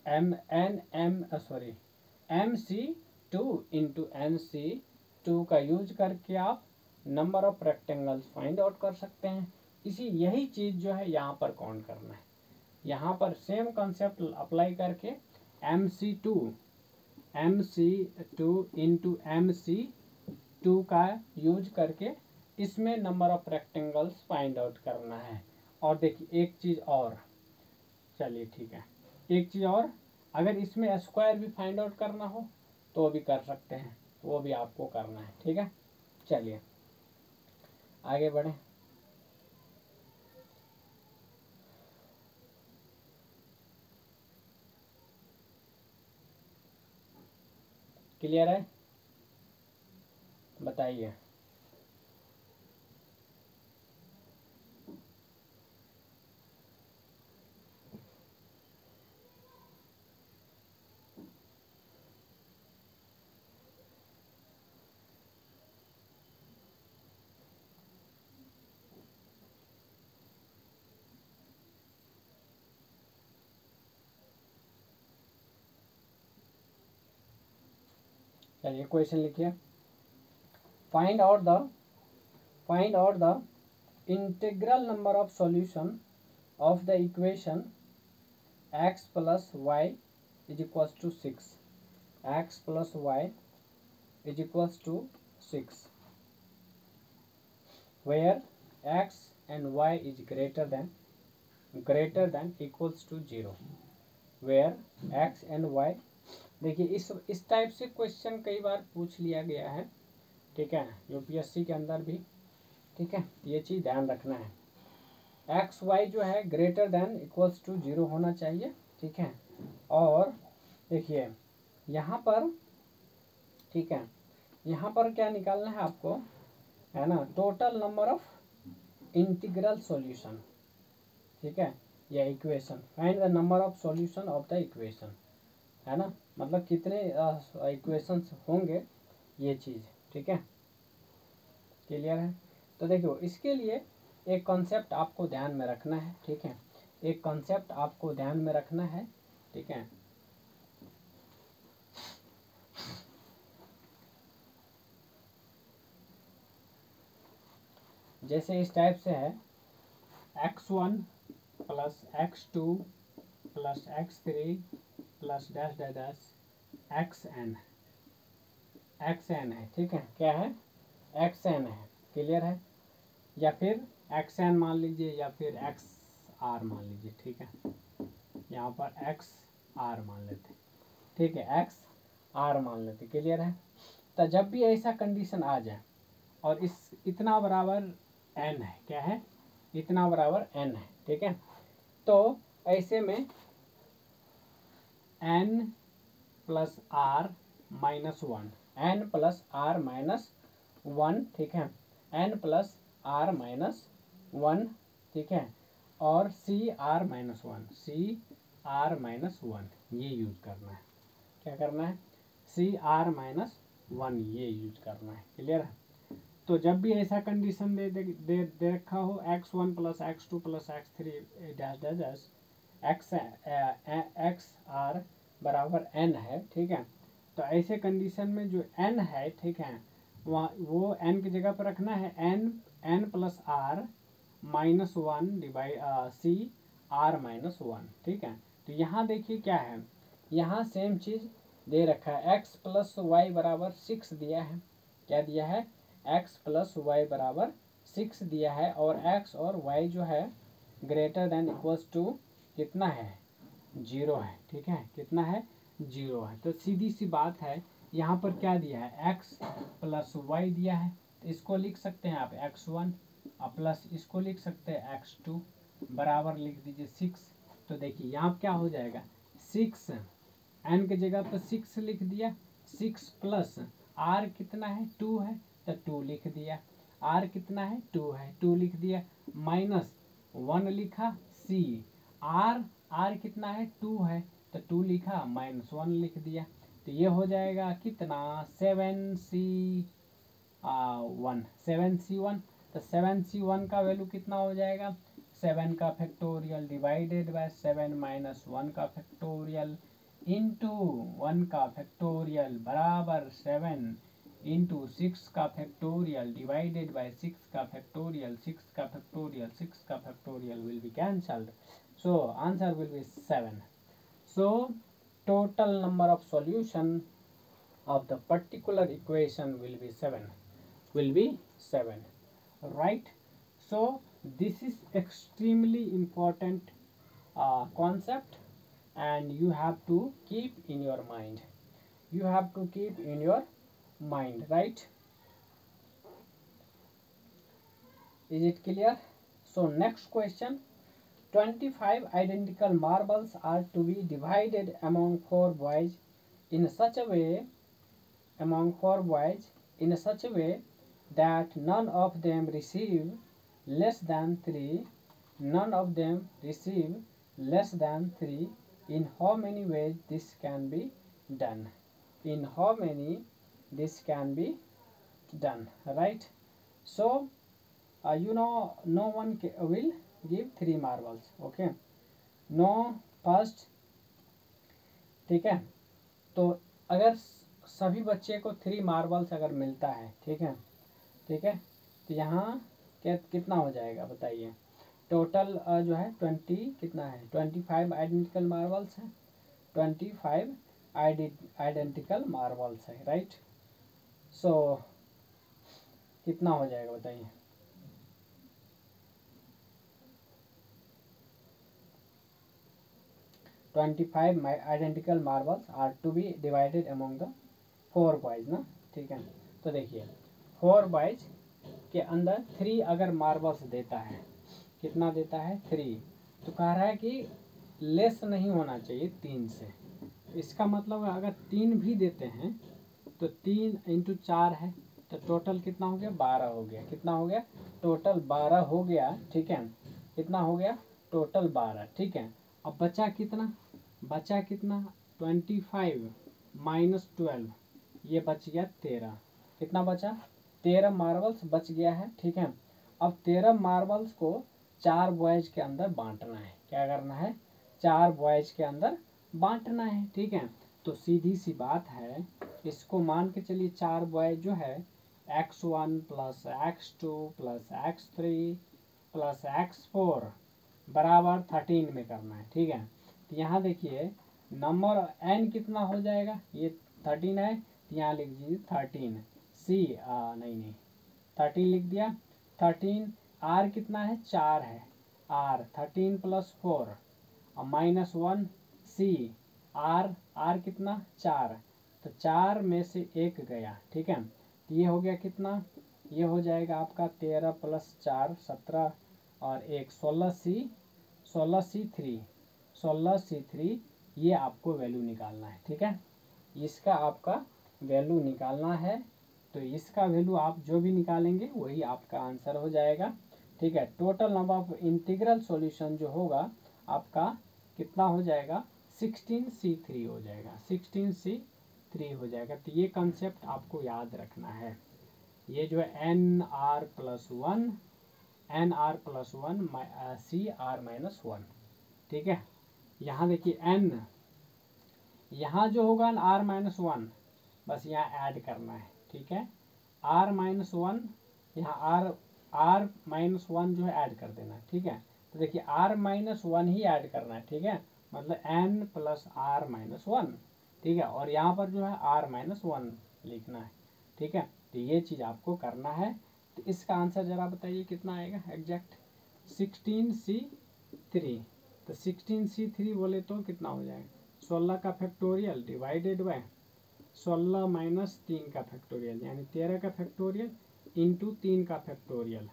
MC2 इंटू NC2 का यूज करके आप number of rectangles find out कर सकते हैं. यही चीज़ जो है यहाँ पर काउंट करना है. यहाँ पर सेम कॉन्सेप्ट अप्लाई करके MC2 इंटू MC2 का यूज करके इसमें number of rectangles find out करना है. और देखिए एक चीज़ और, चलिए ठीक है, एक चीज़ और, अगर इसमें स्क्वायर भी फाइंड आउट करना हो तो भी कर सकते हैं, वो भी आपको करना है. ठीक है. चलिए आगे बढ़े. क्लियर है? बताइए. चलिए क्वेश्चन लिखिए. Find out the integral number of solution of the equation x plus y is equals to 6. x plus y is equals to 6, where x and y is greater than equals to 0 where x and y, देखिए इस type से question कई बार पूछ लिया गया है, ठीक है, यूपीएससी के अंदर भी, ठीक है, ये चीज़ ध्यान रखना है। एक्स वाई जो है ग्रेटर देन इक्वल्स टू 0 होना चाहिए, ठीक है। और देखिए यहाँ पर, ठीक है, यहाँ पर क्या निकालना है आपको, है ना, total number of integral solution, ठीक है, या equation, find the number of solution of the equation, है ना, मतलब कितने इक्वेशंस होंगे, ये चीज़, ठीक है, क्लियर है। तो देखिए इसके लिए एक कॉन्सेप्ट आपको ध्यान में रखना है, ठीक है, एक कॉन्सेप्ट आपको ध्यान में रखना है, ठीक है। जैसे इस टाइप से है x1 plus x2 plus x3 plus dash dash dash xn है, ठीक है, क्या है, xn है, क्लियर है, या फिर xn मान लीजिए या फिर xr मान लीजिए, ठीक है, यहाँ पर xr मान लेते, ठीक है, xr मान लेते, क्लियर है। तो जब भी ऐसा कंडीशन आ जाए और इस इतना बराबर n है, क्या है, इतना बराबर n है, ठीक है, तो ऐसे में n plus r minus 1, n plus r minus 1, ठीक है, n प्लस r माइनस 1, ठीक है, और सी आर माइनस 1 ये यूज करना है, क्या करना है, सी आर माइनस 1 ये यूज करना है, क्लियर है। तो जब भी ऐसा कंडीशन दे रखा हो x1 plus x2 plus x3 dash dash dash X R बराबर n है, ठीक है, तो ऐसे कंडीशन में जो n है, ठीक है, वो n की जगह पर रखना है n plus R minus 1 divide C R minus 1, ठीक है। तो यहाँ देखिए क्या है, यहाँ सेम चीज़ दे रखा है, x प्लस वाई बराबर 6 दिया है, क्या दिया है, x प्लस वाई बराबर 6 दिया है, और x और y जो है ग्रेटर देन इक्वल्स टू कितना है, 0 है, ठीक है, कितना है, 0 है। तो सीधी सी बात है, यहाँ पर क्या दिया है, x प्लस वाई दिया है, तो इसको लिख सकते हैं आप x1 प्लस इसको लिख सकते हैं x2 बराबर लिख दीजिए 6। तो देखिए यहाँ क्या हो जाएगा, 6 n की जगह पर 6 लिख दिया, 6 प्लस r कितना है, 2 है, तो 2 लिख दिया, r कितना है, 2 है, 2 लिख दिया, माइनस 1 लिखा, c r कितना है, 2 है, तो 2 लिखा, माइनस 1 लिख दिया, तो ये हो जाएगा कितना, 7c1, तो 7c1 का वैल्यू कितना हो जाएगा, 7 का फैक्टोरियल डिवाइडेड बाय 7 माइनस 1 का फैक्टोरियल इंटू 1 का फैक्टोरियल बराबर 7 इंटू 6 का फैक्टोरियल डिवाइडेड बाय 6 का फैक्टोरियल, 6 का factorial will be cancelled, so answer will be 7. So total number of solution of the particular equation will be 7, right. So this is extremely important concept, and you have to keep in your mind, right. Is it clear? So next question, 25 identical marbles are to be divided among 4 boys in such a way that none of them receive less than 3. In how many ways this can be done? Right. So no one will give 3 marbles, okay, no first, ठीक है। तो अगर सभी बच्चे को 3 marbles अगर मिलता है, ठीक है, तो यहाँ कितना हो जाएगा बताइए, टोटल जो है 20 कितना है, 25 आइडेंटिकल मार्बल्स है, 25 आइडेंटिकल मार्बल्स है, राइट। सो कितना हो जाएगा बताइए, 25 identical marbles are to be divided among the 4 boys ना, ठीक है। तो देखिए 4 बॉयज के अंदर 3 अगर मार्बल्स देता है, कितना देता है 3, तो कह रहा है कि लेस नहीं होना चाहिए 3 से। इसका मतलब अगर 3 भी देते हैं तो 3 इंटू 4 है, तो टोटल कितना हो गया 12 हो गया। कितना हो गया टोटल 12 हो गया, ठीक है। कितना हो गया टोटल 12, ठीक है। अब बचा कितना 25 माइनस 12, ये बच गया 13। कितना बचा 13 मार्बल्स बच गया है, ठीक है। अब 13 मार्बल्स को 4 बॉयज के अंदर बांटना है। क्या करना है 4 बॉयज के अंदर बांटना है, ठीक है। तो सीधी सी बात है, इसको मान के चलिए 4 बॉयज जो है x1 plus x2 plus x3 plus x4 बराबर 13 में करना है, ठीक है। तो यहाँ देखिए नंबर n कितना हो जाएगा, ये 13 है, तो यहाँ लिख दीजिए 13 सी नहीं 13 लिख दिया। 13 r कितना है 4 है, r 13 प्लस 4 और माइनस 1 सी r कितना 4, तो 4 में से 1 गया, ठीक है। तो ये हो गया कितना, ये हो जाएगा आपका 13 प्लस 4 17 और 1 16 सी 3 ये आपको वैल्यू निकालना है, ठीक है। इसका आपका वैल्यू निकालना है, तो इसका वैल्यू आप जो भी निकालेंगे वही आपका आंसर हो जाएगा, ठीक है। Total number of integral solution जो होगा आपका कितना हो जाएगा 16C3 हो जाएगा, 16C3 हो जाएगा। तो ये कंसेप्ट आपको याद रखना है। ये जो है NR+1 CR-1, ठीक है। यहाँ देखिए n, यहाँ जो होगा R-1 बस यहाँ ऐड करना है, ठीक है। R-1 यहाँ R-1 जो है ऐड कर देना है, ठीक है। तो देखिए R-1 ही ऐड करना है, ठीक है, मतलब n प्लस R-1, ठीक है। और यहाँ पर जो है R-1 लिखना है, ठीक है। तो ये चीज़ आपको करना है। तो इसका आंसर जरा बताइए कितना आएगा एग्जैक्ट 16C3। तो 16C3 बोले तो कितना हो जाएगा 16 का फैक्टोरियल डिवाइडेड बाय 16 माइनस 3 का फैक्टोरियल, यानी 13 का फैक्टोरियल इंटू 3 का फैक्टोरियल।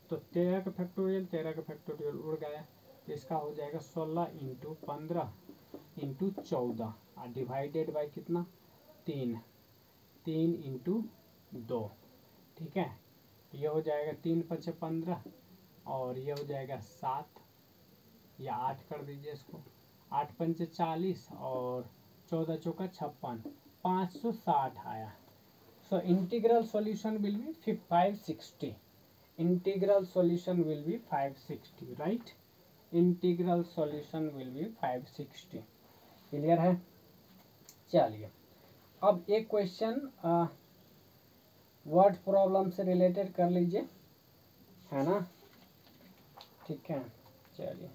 तो 13 का फैक्टोरियल उड़ गया, तो इसका हो जाएगा 16 इंटू 15 इंटू 14 और डिवाइडेड बाय कितना 3 इंटू 2, ठीक है। ये हो जाएगा 3 5 15 और ये हो जाएगा 7 या 8 कर दीजिए इसको, 8 5 40 और 14 चौका 56, 560 आया। So integral solution will be 560, integral solution will be 560, right. Integral solution will be 560, clear है। चलिए अब एक क्वेश्चन वर्ड प्रॉब्लम से रिलेटेड कर लीजिए, है ना, ठीक है। चलिए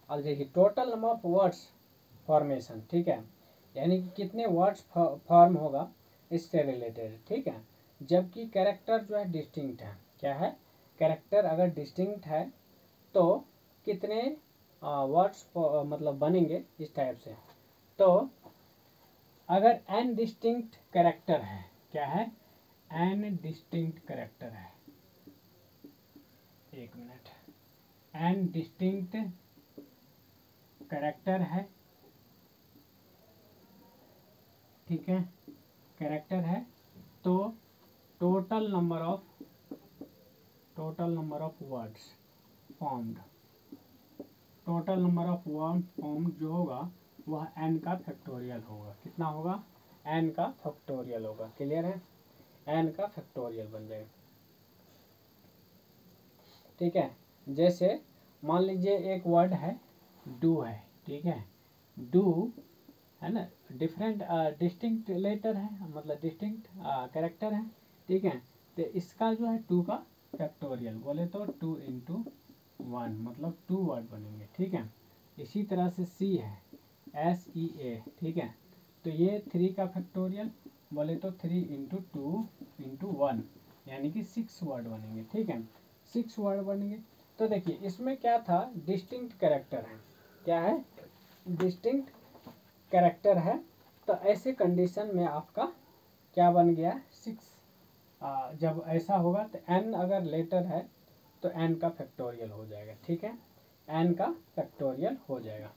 अब देखिए total number of words formation, ठीक है, यानी कि कितने वर्ड्स फॉर्म होगा इससे रिलेटेड, ठीक है। जबकि कैरेक्टर जो है डिस्टिंक्ट है, क्या है कैरेक्टर अगर डिस्टिंक्ट है तो कितने वर्ड्स मतलब बनेंगे इस टाइप से। तो अगर n डिस्टिंक्ट कैरेक्टर है, क्या है n डिस्टिंक्ट कैरेक्टर है, एक मिनट, n डिस्टिंक्ट कैरेक्टर है, ठीक है, कैरेक्टर है, तो total number of words formed total number of word form जो होगा वह n का फैक्टोरियल होगा। कितना होगा? n का फैक्टोरियल होगा। क्लियर है? n का फैक्टोरियल बन जाएगा। ठीक है, जैसे मान लीजिए एक वर्ड है डू है, ठीक है, डू है ना, डिफरेंट डिस्टिंक्ट लेटर है, मतलब डिस्टिंक्ट कैरेक्टर है, ठीक है। तो इसका जो है 2 का फैक्टोरियल बोले तो 2 इंटू 1 मतलब 2 वर्ड बनेंगे, ठीक है। इसी तरह से सी है SEA, ठीक है, तो ये 3 का फैक्टोरियल बोले तो 3 इंटू 2 इंटू 1 यानी कि 6 वर्ड बनेंगे, ठीक है, 6 वर्ड बनेंगे। तो देखिए इसमें क्या था, डिस्टिंक्ट कैरेक्टर है। क्या है? डिस्टिंक्ट कैरेक्टर है। तो ऐसे कंडीशन में आपका क्या बन गया? 6। जब ऐसा होगा तो n अगर लेटर है तो n का फैक्टोरियल हो जाएगा, ठीक है, n का फैक्टोरियल हो जाएगा,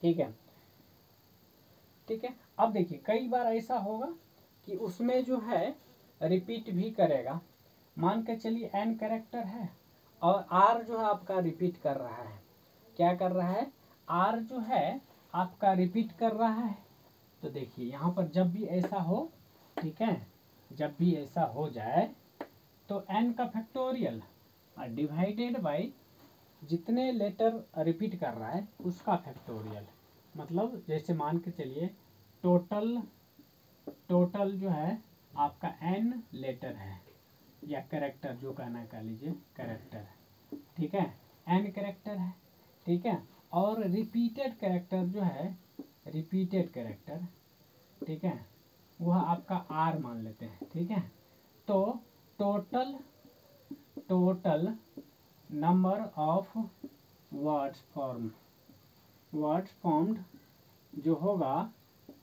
ठीक है, ठीक है। अब देखिए कई बार ऐसा होगा कि उसमें जो है रिपीट भी करेगा। मान के चलिए n कैरेक्टर है और r जो है आपका रिपीट कर रहा है। क्या कर रहा है? r जो है आपका रिपीट कर रहा है। तो देखिए यहाँ पर जब भी ऐसा हो, ठीक है, जब भी ऐसा हो जाए तो n का फैक्टोरियल डिवाइडेड बाय जितने लेटर रिपीट कर रहा है उसका फैक्टोरियल। मतलब जैसे मान के चलिए टोटल जो है आपका n लेटर है या कैरेक्टर, जो कहना कह लीजिए कैरेक्टर है, ठीक है, n कैरेक्टर है, ठीक है, और रिपीटेड कैरेक्टर जो है, रिपीटेड कैरेक्टर, ठीक है, वह आपका r मान लेते हैं, ठीक है। तो total number of words formed जो होगा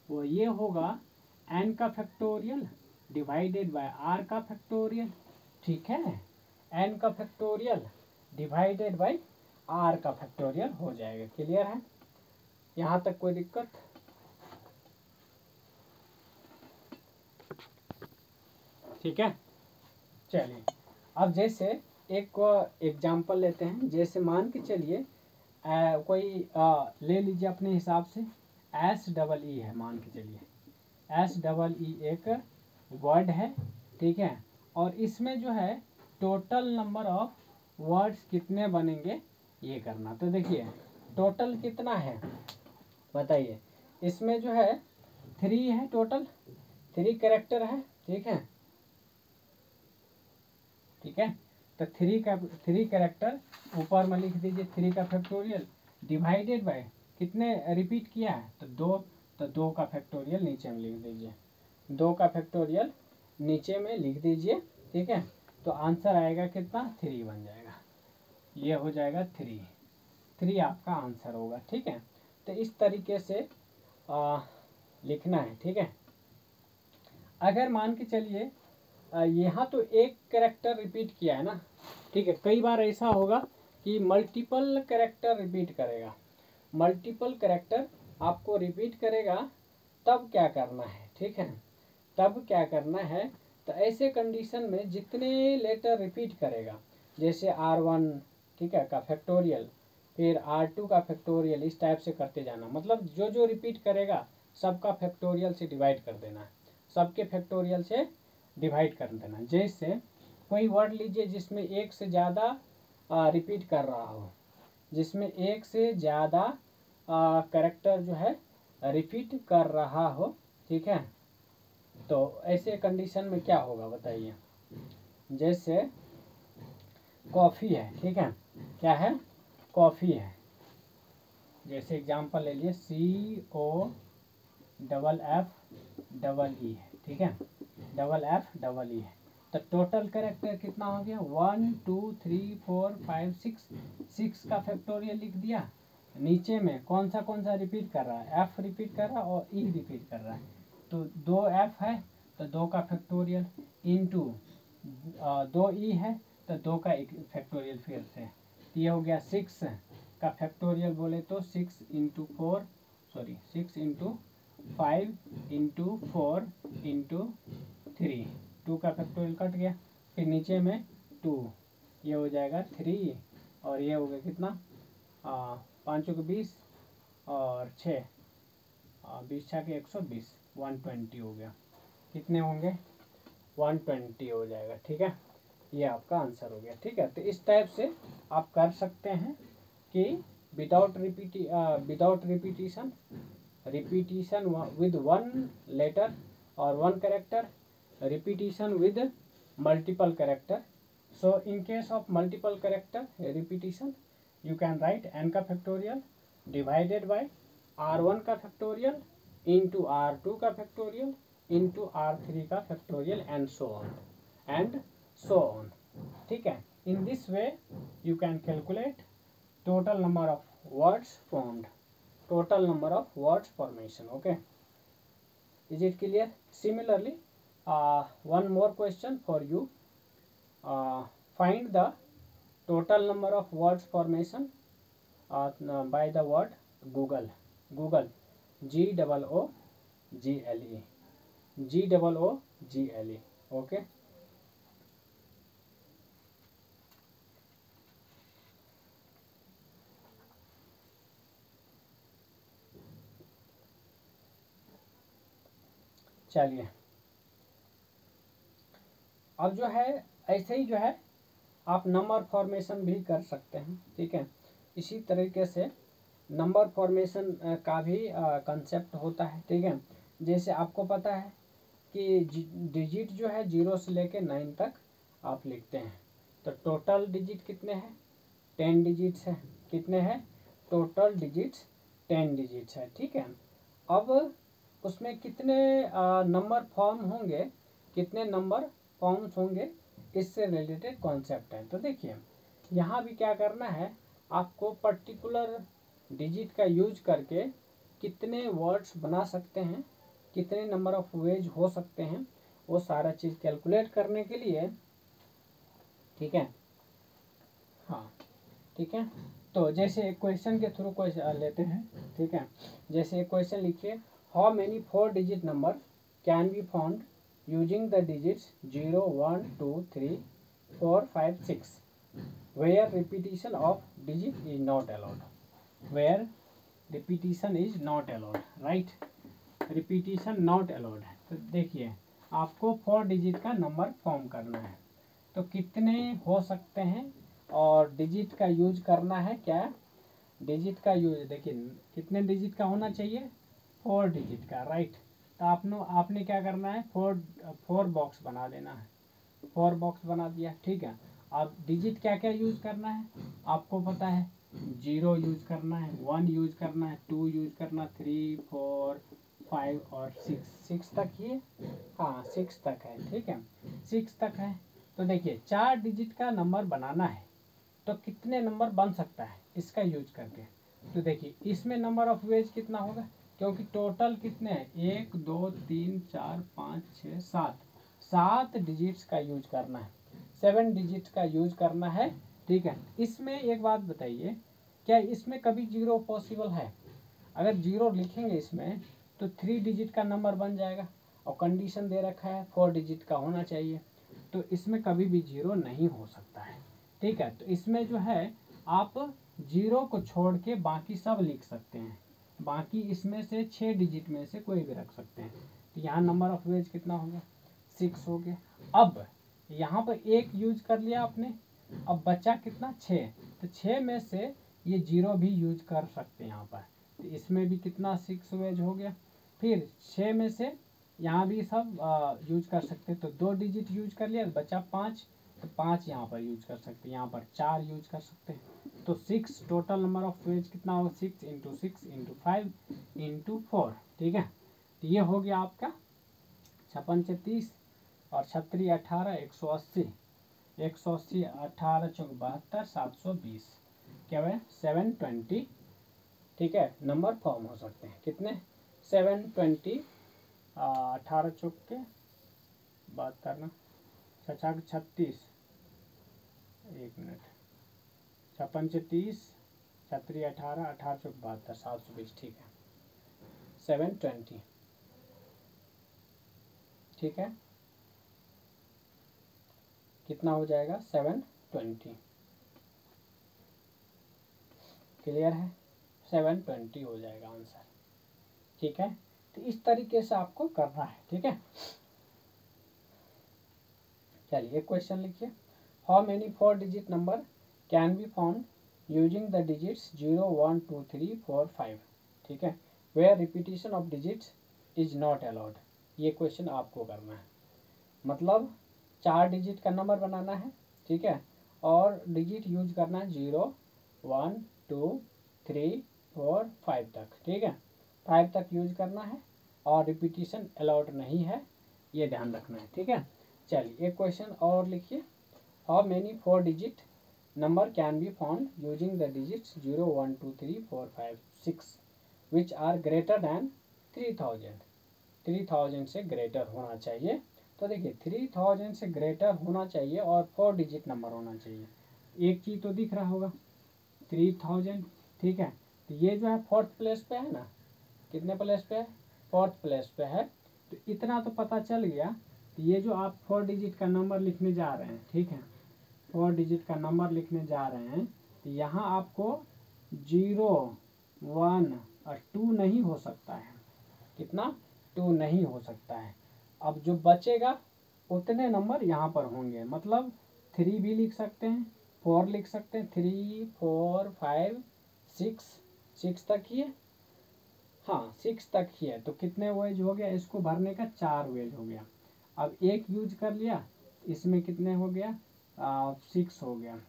वो ये होगा n का फैक्टोरियल डिवाइडेड बाय r का फैक्टोरियल, ठीक है, n का फैक्टोरियल डिवाइडेड बाय r का फैक्टोरियल हो जाएगा। क्लियर है? यहाँ तक कोई दिक्कत? ठीक है, चलिए अब जैसे एक एग्जांपल लेते हैं। जैसे मान के चलिए कोई ले लीजिए अपने हिसाब से SEE है, मान के चलिए SEE एक वर्ड है, ठीक है, और इसमें जो है टोटल नंबर ऑफ वर्ड्स कितने बनेंगे ये करना। तो देखिए टोटल कितना है बताइए। इसमें जो है 3 है, टोटल 3 कैरेक्टर है, ठीक है, ठीक है। तो 3 कैरेक्टर ऊपर में लिख दीजिए, 3 का फैक्टोरियल डिवाइडेड बाय कितने रिपीट किया है तो 2, तो 2 का फैक्टोरियल नीचे में लिख दीजिए, 2 का फैक्टोरियल नीचे में लिख दीजिए, ठीक है। तो आंसर आएगा कितना? 3 बन जाएगा, ये हो जाएगा 3 आपका आंसर होगा, ठीक है। तो इस तरीके से लिखना है, ठीक है। अगर मान के चलिए यहाँ तो एक कैरेक्टर रिपीट किया है ना, ठीक है, कई बार ऐसा होगा कि मल्टीपल कैरेक्टर रिपीट करेगा, मल्टीपल कैरेक्टर आपको रिपीट करेगा, तब क्या करना है, ठीक है, तब क्या करना है। तो ऐसे कंडीशन में जितने लेटर रिपीट करेगा, जैसे R1, ठीक है, का फैक्टोरियल, फिर R2 का फैक्टोरियल, इस टाइप से करते जाना। मतलब जो जो रिपीट करेगा सबका फैक्टोरियल से डिवाइड कर देना, सबके फैक्टोरियल से डिवाइड कर देना। जैसे कोई वर्ड लीजिए जिसमें एक से ज़्यादा रिपीट कर रहा हो, जिसमें एक से ज़्यादा कैरेक्टर जो है रिपीट कर रहा हो, ठीक है, तो ऐसे कंडीशन में क्या होगा बताइए। जैसे कॉफ़ी है, ठीक है, क्या है? कॉफ़ी है। जैसे एग्जांपल ले लिए COFFEE है, ठीक है, FFE है। तो टोटल कैरेक्टर कितना हो गया? 1 2 3 4 5 6 का फैक्टोरियल लिख दिया। नीचे में कौन सा रिपीट कर रहा है? F रिपीट कर रहा है और E रिपीट कर रहा है। तो 2 F है तो 2 का फैक्टोरियल इंटू 2 E है तो 2 का फैक्टोरियल फिर से। ये हो गया 6 का फैक्टोरियल बोले तो 6 इंटू 5 इंटू 4 इंटू 3, 2 का फैक्टोरियल कट गया, फिर नीचे में 2, ये हो जाएगा 3 और ये हो गया कितना 5 को 20 और 6 20 6 के 120 120 हो गया। कितने होंगे 120 हो जाएगा। ठीक है, ये आपका आंसर हो गया। ठीक है, तो इस टाइप से आप कर सकते हैं कि without repetition with one letter और one character, repetition with multiple character. So in case of multiple character repetition, you can write n का factorial divided by r1 का factorial into r2 का factorial into r3 का factorial and so on. ठीक है, in this way you can calculate total number of words formed, total number of words formation. Okay, is it clear? Similarly, one more question for you. Find the total number of words formation by the word Google. Google, Google, Google. Okay. चलिए, अब जो है ऐसे ही जो है आप number formation भी कर सकते हैं। ठीक है, इसी तरीके से नंबर फॉर्मेशन का भी कंसेप्ट होता है। ठीक है, जैसे आपको पता है कि डिजिट जो है 0 से लेके 9 तक आप लिखते हैं, तो टोटल डिजिट कितने हैं 10 डिजिट्स है। कितने हैं टोटल डिजिट्स 10 डिजिट्स है। ठीक है, अब उसमें कितने नंबर फॉर्म होंगे, कितने नंबर फॉर्म्स होंगे, इससे रिलेटेड कॉन्सेप्ट है। तो देखिए यहाँ भी क्या करना है, आपको पर्टिकुलर डिजिट का यूज करके कितने वर्ड्स बना सकते हैं, कितने नंबर ऑफ वेज हो सकते हैं, वो सारा चीज़ कैलकुलेट करने के लिए। ठीक है, हाँ ठीक है, तो जैसे एक क्वेश्चन के थ्रू क्वेश्चन लेते हैं। ठीक है, जैसे एक क्वेश्चन लिखिए, how many 4 digit number can be found using the digits 0 1 2 3 4 5 6 where repetition of digit is not allowed, where repetition is not allowed, right? repetition not allowed है। तो देखिए आपको 4 डिजिट का नंबर फॉर्म करना है, तो कितने हो सकते हैं और डिजिट का यूज करना है। क्या डिजिट का यूज, देखिए कितने डिजिट का होना चाहिए 4 डिजिट का, राइट? तो आपने क्या करना है, 4 बॉक्स बना देना है। 4 बॉक्स बना दिया। ठीक है, अब डिजिट क्या क्या यूज करना है आपको पता है, 0 यूज करना है, 1 यूज करना है, 2 यूज करना, 3 4 5 और 6 तक ही, हाँ 6 तक है। ठीक है, 6 तक है। तो देखिए 4 डिजिट का नंबर बनाना है, तो कितने नंबर बन सकता है इसका यूज करके। तो देखिए इसमें नंबर ऑफ वेज कितना होगा, क्योंकि टोटल कितने हैं 1 2 3 4 5 6 7 डिजिट्स का यूज करना है, 7 डिजिट्स का यूज करना है। ठीक है, इसमें एक बात बताइए, क्या इसमें कभी 0 पॉसिबल है? अगर 0 लिखेंगे इसमें तो 3 डिजिट का नंबर बन जाएगा, और कंडीशन दे रखा है 4 डिजिट का होना चाहिए, तो इसमें कभी भी 0 नहीं हो सकता है। ठीक है, तो इसमें जो है आप 0 को छोड़ के बाकी सब लिख सकते हैं, बाकी इसमें से 6 डिजिट में से कोई भी रख सकते हैं। तो यहाँ नंबर ऑफ वेज कितना हो गया 6 हो गया। अब यहाँ पर 1 यूज कर लिया आपने, अब बचा कितना 6, तो 6 में से ये 0 भी यूज कर सकते हैं यहाँ पर, तो इसमें भी कितना 6 वेज हो गया। फिर 6 में से यहाँ भी सब यूज कर सकते हैं, तो 2 डिजिट यूज कर लिया, बचा 5, तो 5 यहाँ पर यूज कर सकते हैं, यहाँ पर 4 यूज कर सकते हैं। तो 6 टोटल नंबर ऑफ वेज कितना होगा 6 इंटू 6 इंटू 5 इंटू 4। ठीक है, तो ये हो गया आपका 56 36 और 36 18 180, 180 18 चौक 72 720, क्या है 720। ठीक है, नंबर फॉर्म हो सकते हैं कितने 720, 18 चौक के बात करना 36, 1 मिनट 56 30 36 18 18 चौक 72 720। ठीक है 720। ठीक है, कितना हो जाएगा 720। क्लियर है, 720 हो जाएगा आंसर। ठीक है, तो इस तरीके से आपको करना है। ठीक है, चलिए क्वेश्चन लिखिए। How many 4 digit number can be found using the digits 0 1 2 3 4 5। ठीक है, where repetition of digits is not allowed. ये क्वेश्चन आपको करना है, मतलब 4 डिजिट का नंबर बनाना है। ठीक है, और डिजिट यूज करना है 0 1 2 3 4 5 तक। ठीक है, 5 तक यूज करना है और रिपीटिशन अलाउड नहीं है, ये ध्यान रखना है। ठीक है, चलिए एक क्वेश्चन और लिखिए। How many 4 digit number can be found using the digits 0 1 2 3 4 5 6 which are greater than 3000। 3000 से ग्रेटर होना चाहिए। तो देखिए 3000 से ग्रेटर होना चाहिए और 4 डिजिट नंबर होना चाहिए। एक चीज़ तो दिख रहा होगा 3000। ठीक है, तो ये जो है 4th प्लेस पे है ना, कितने प्लेस पे है, 4th प्लेस पे है। तो इतना तो पता चल गया। तो ये जो आप 4 डिजिट का नंबर लिखने जा रहे हैं, ठीक है, 4 डिजिट का नंबर लिखने जा रहे हैं, तो यहाँ आपको 0 1 और 2 नहीं हो सकता है। कितना, 2 नहीं हो सकता है। अब जो बचेगा उतने नंबर यहाँ पर होंगे, मतलब 3 भी लिख सकते हैं, 4 लिख सकते हैं, 3 4 5 6 तक ही है। हाँ 6 तक ही है। तो कितने वेज हो गया, इसको भरने का 4 वेज हो गया। अब एक यूज कर लिया, इसमें कितने हो गया, 6 हो गया,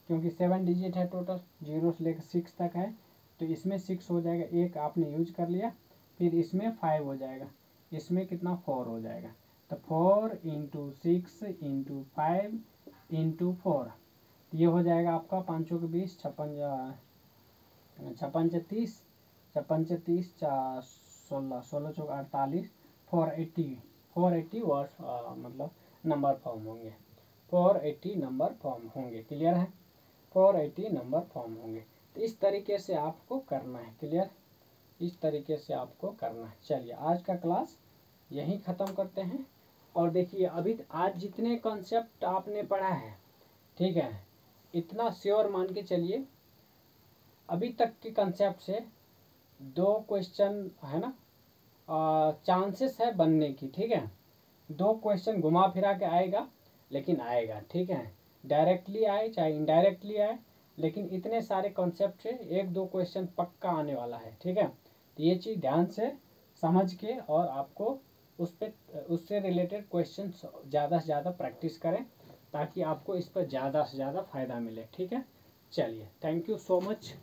क्योंकि 7 डिजिट है टोटल, 0 से लेकर 6 तक है। तो इसमें 6 हो जाएगा, एक आपने यूज कर लिया। फिर इसमें 5 हो जाएगा, इसमें कितना 4 हो जाएगा। तो 4 इंटू 6 इंटू 5 इंटू 4, ये हो जाएगा आपका 5 के 20, 56 30, 56 16 16 48, 480 वर्ड मतलब नंबर फॉर्म होंगे, 480 नंबर फॉर्म होंगे। क्लियर है, 480 नंबर फॉर्म होंगे। तो इस तरीके से आपको करना है। क्लियर, इस तरीके से आपको करना है। चलिए आज का क्लास यहीं ख़त्म करते हैं। और देखिए अभी आज जितने कॉन्सेप्ट आपने पढ़ा है, ठीक है, इतना श्योर मान के चलिए अभी तक के कंसेप्ट से 2 क्वेश्चन है ना, चांसेस है बनने की। ठीक है, 2 क्वेश्चन घुमा फिरा के आएगा, लेकिन आएगा। ठीक है, डायरेक्टली आए चाहे इनडायरेक्टली आए, लेकिन इतने सारे कॉन्सेप्ट से 1-2 क्वेश्चन पक्का आने वाला है। ठीक है, तो ये चीज़ ध्यान से समझ के और आपको उससे रिलेटेड क्वेश्चन ज़्यादा से ज़्यादा प्रैक्टिस करें, ताकि आपको इस पर ज़्यादा से ज़्यादा फ़ायदा मिले। ठीक है, चलिए थैंक यू सो मच।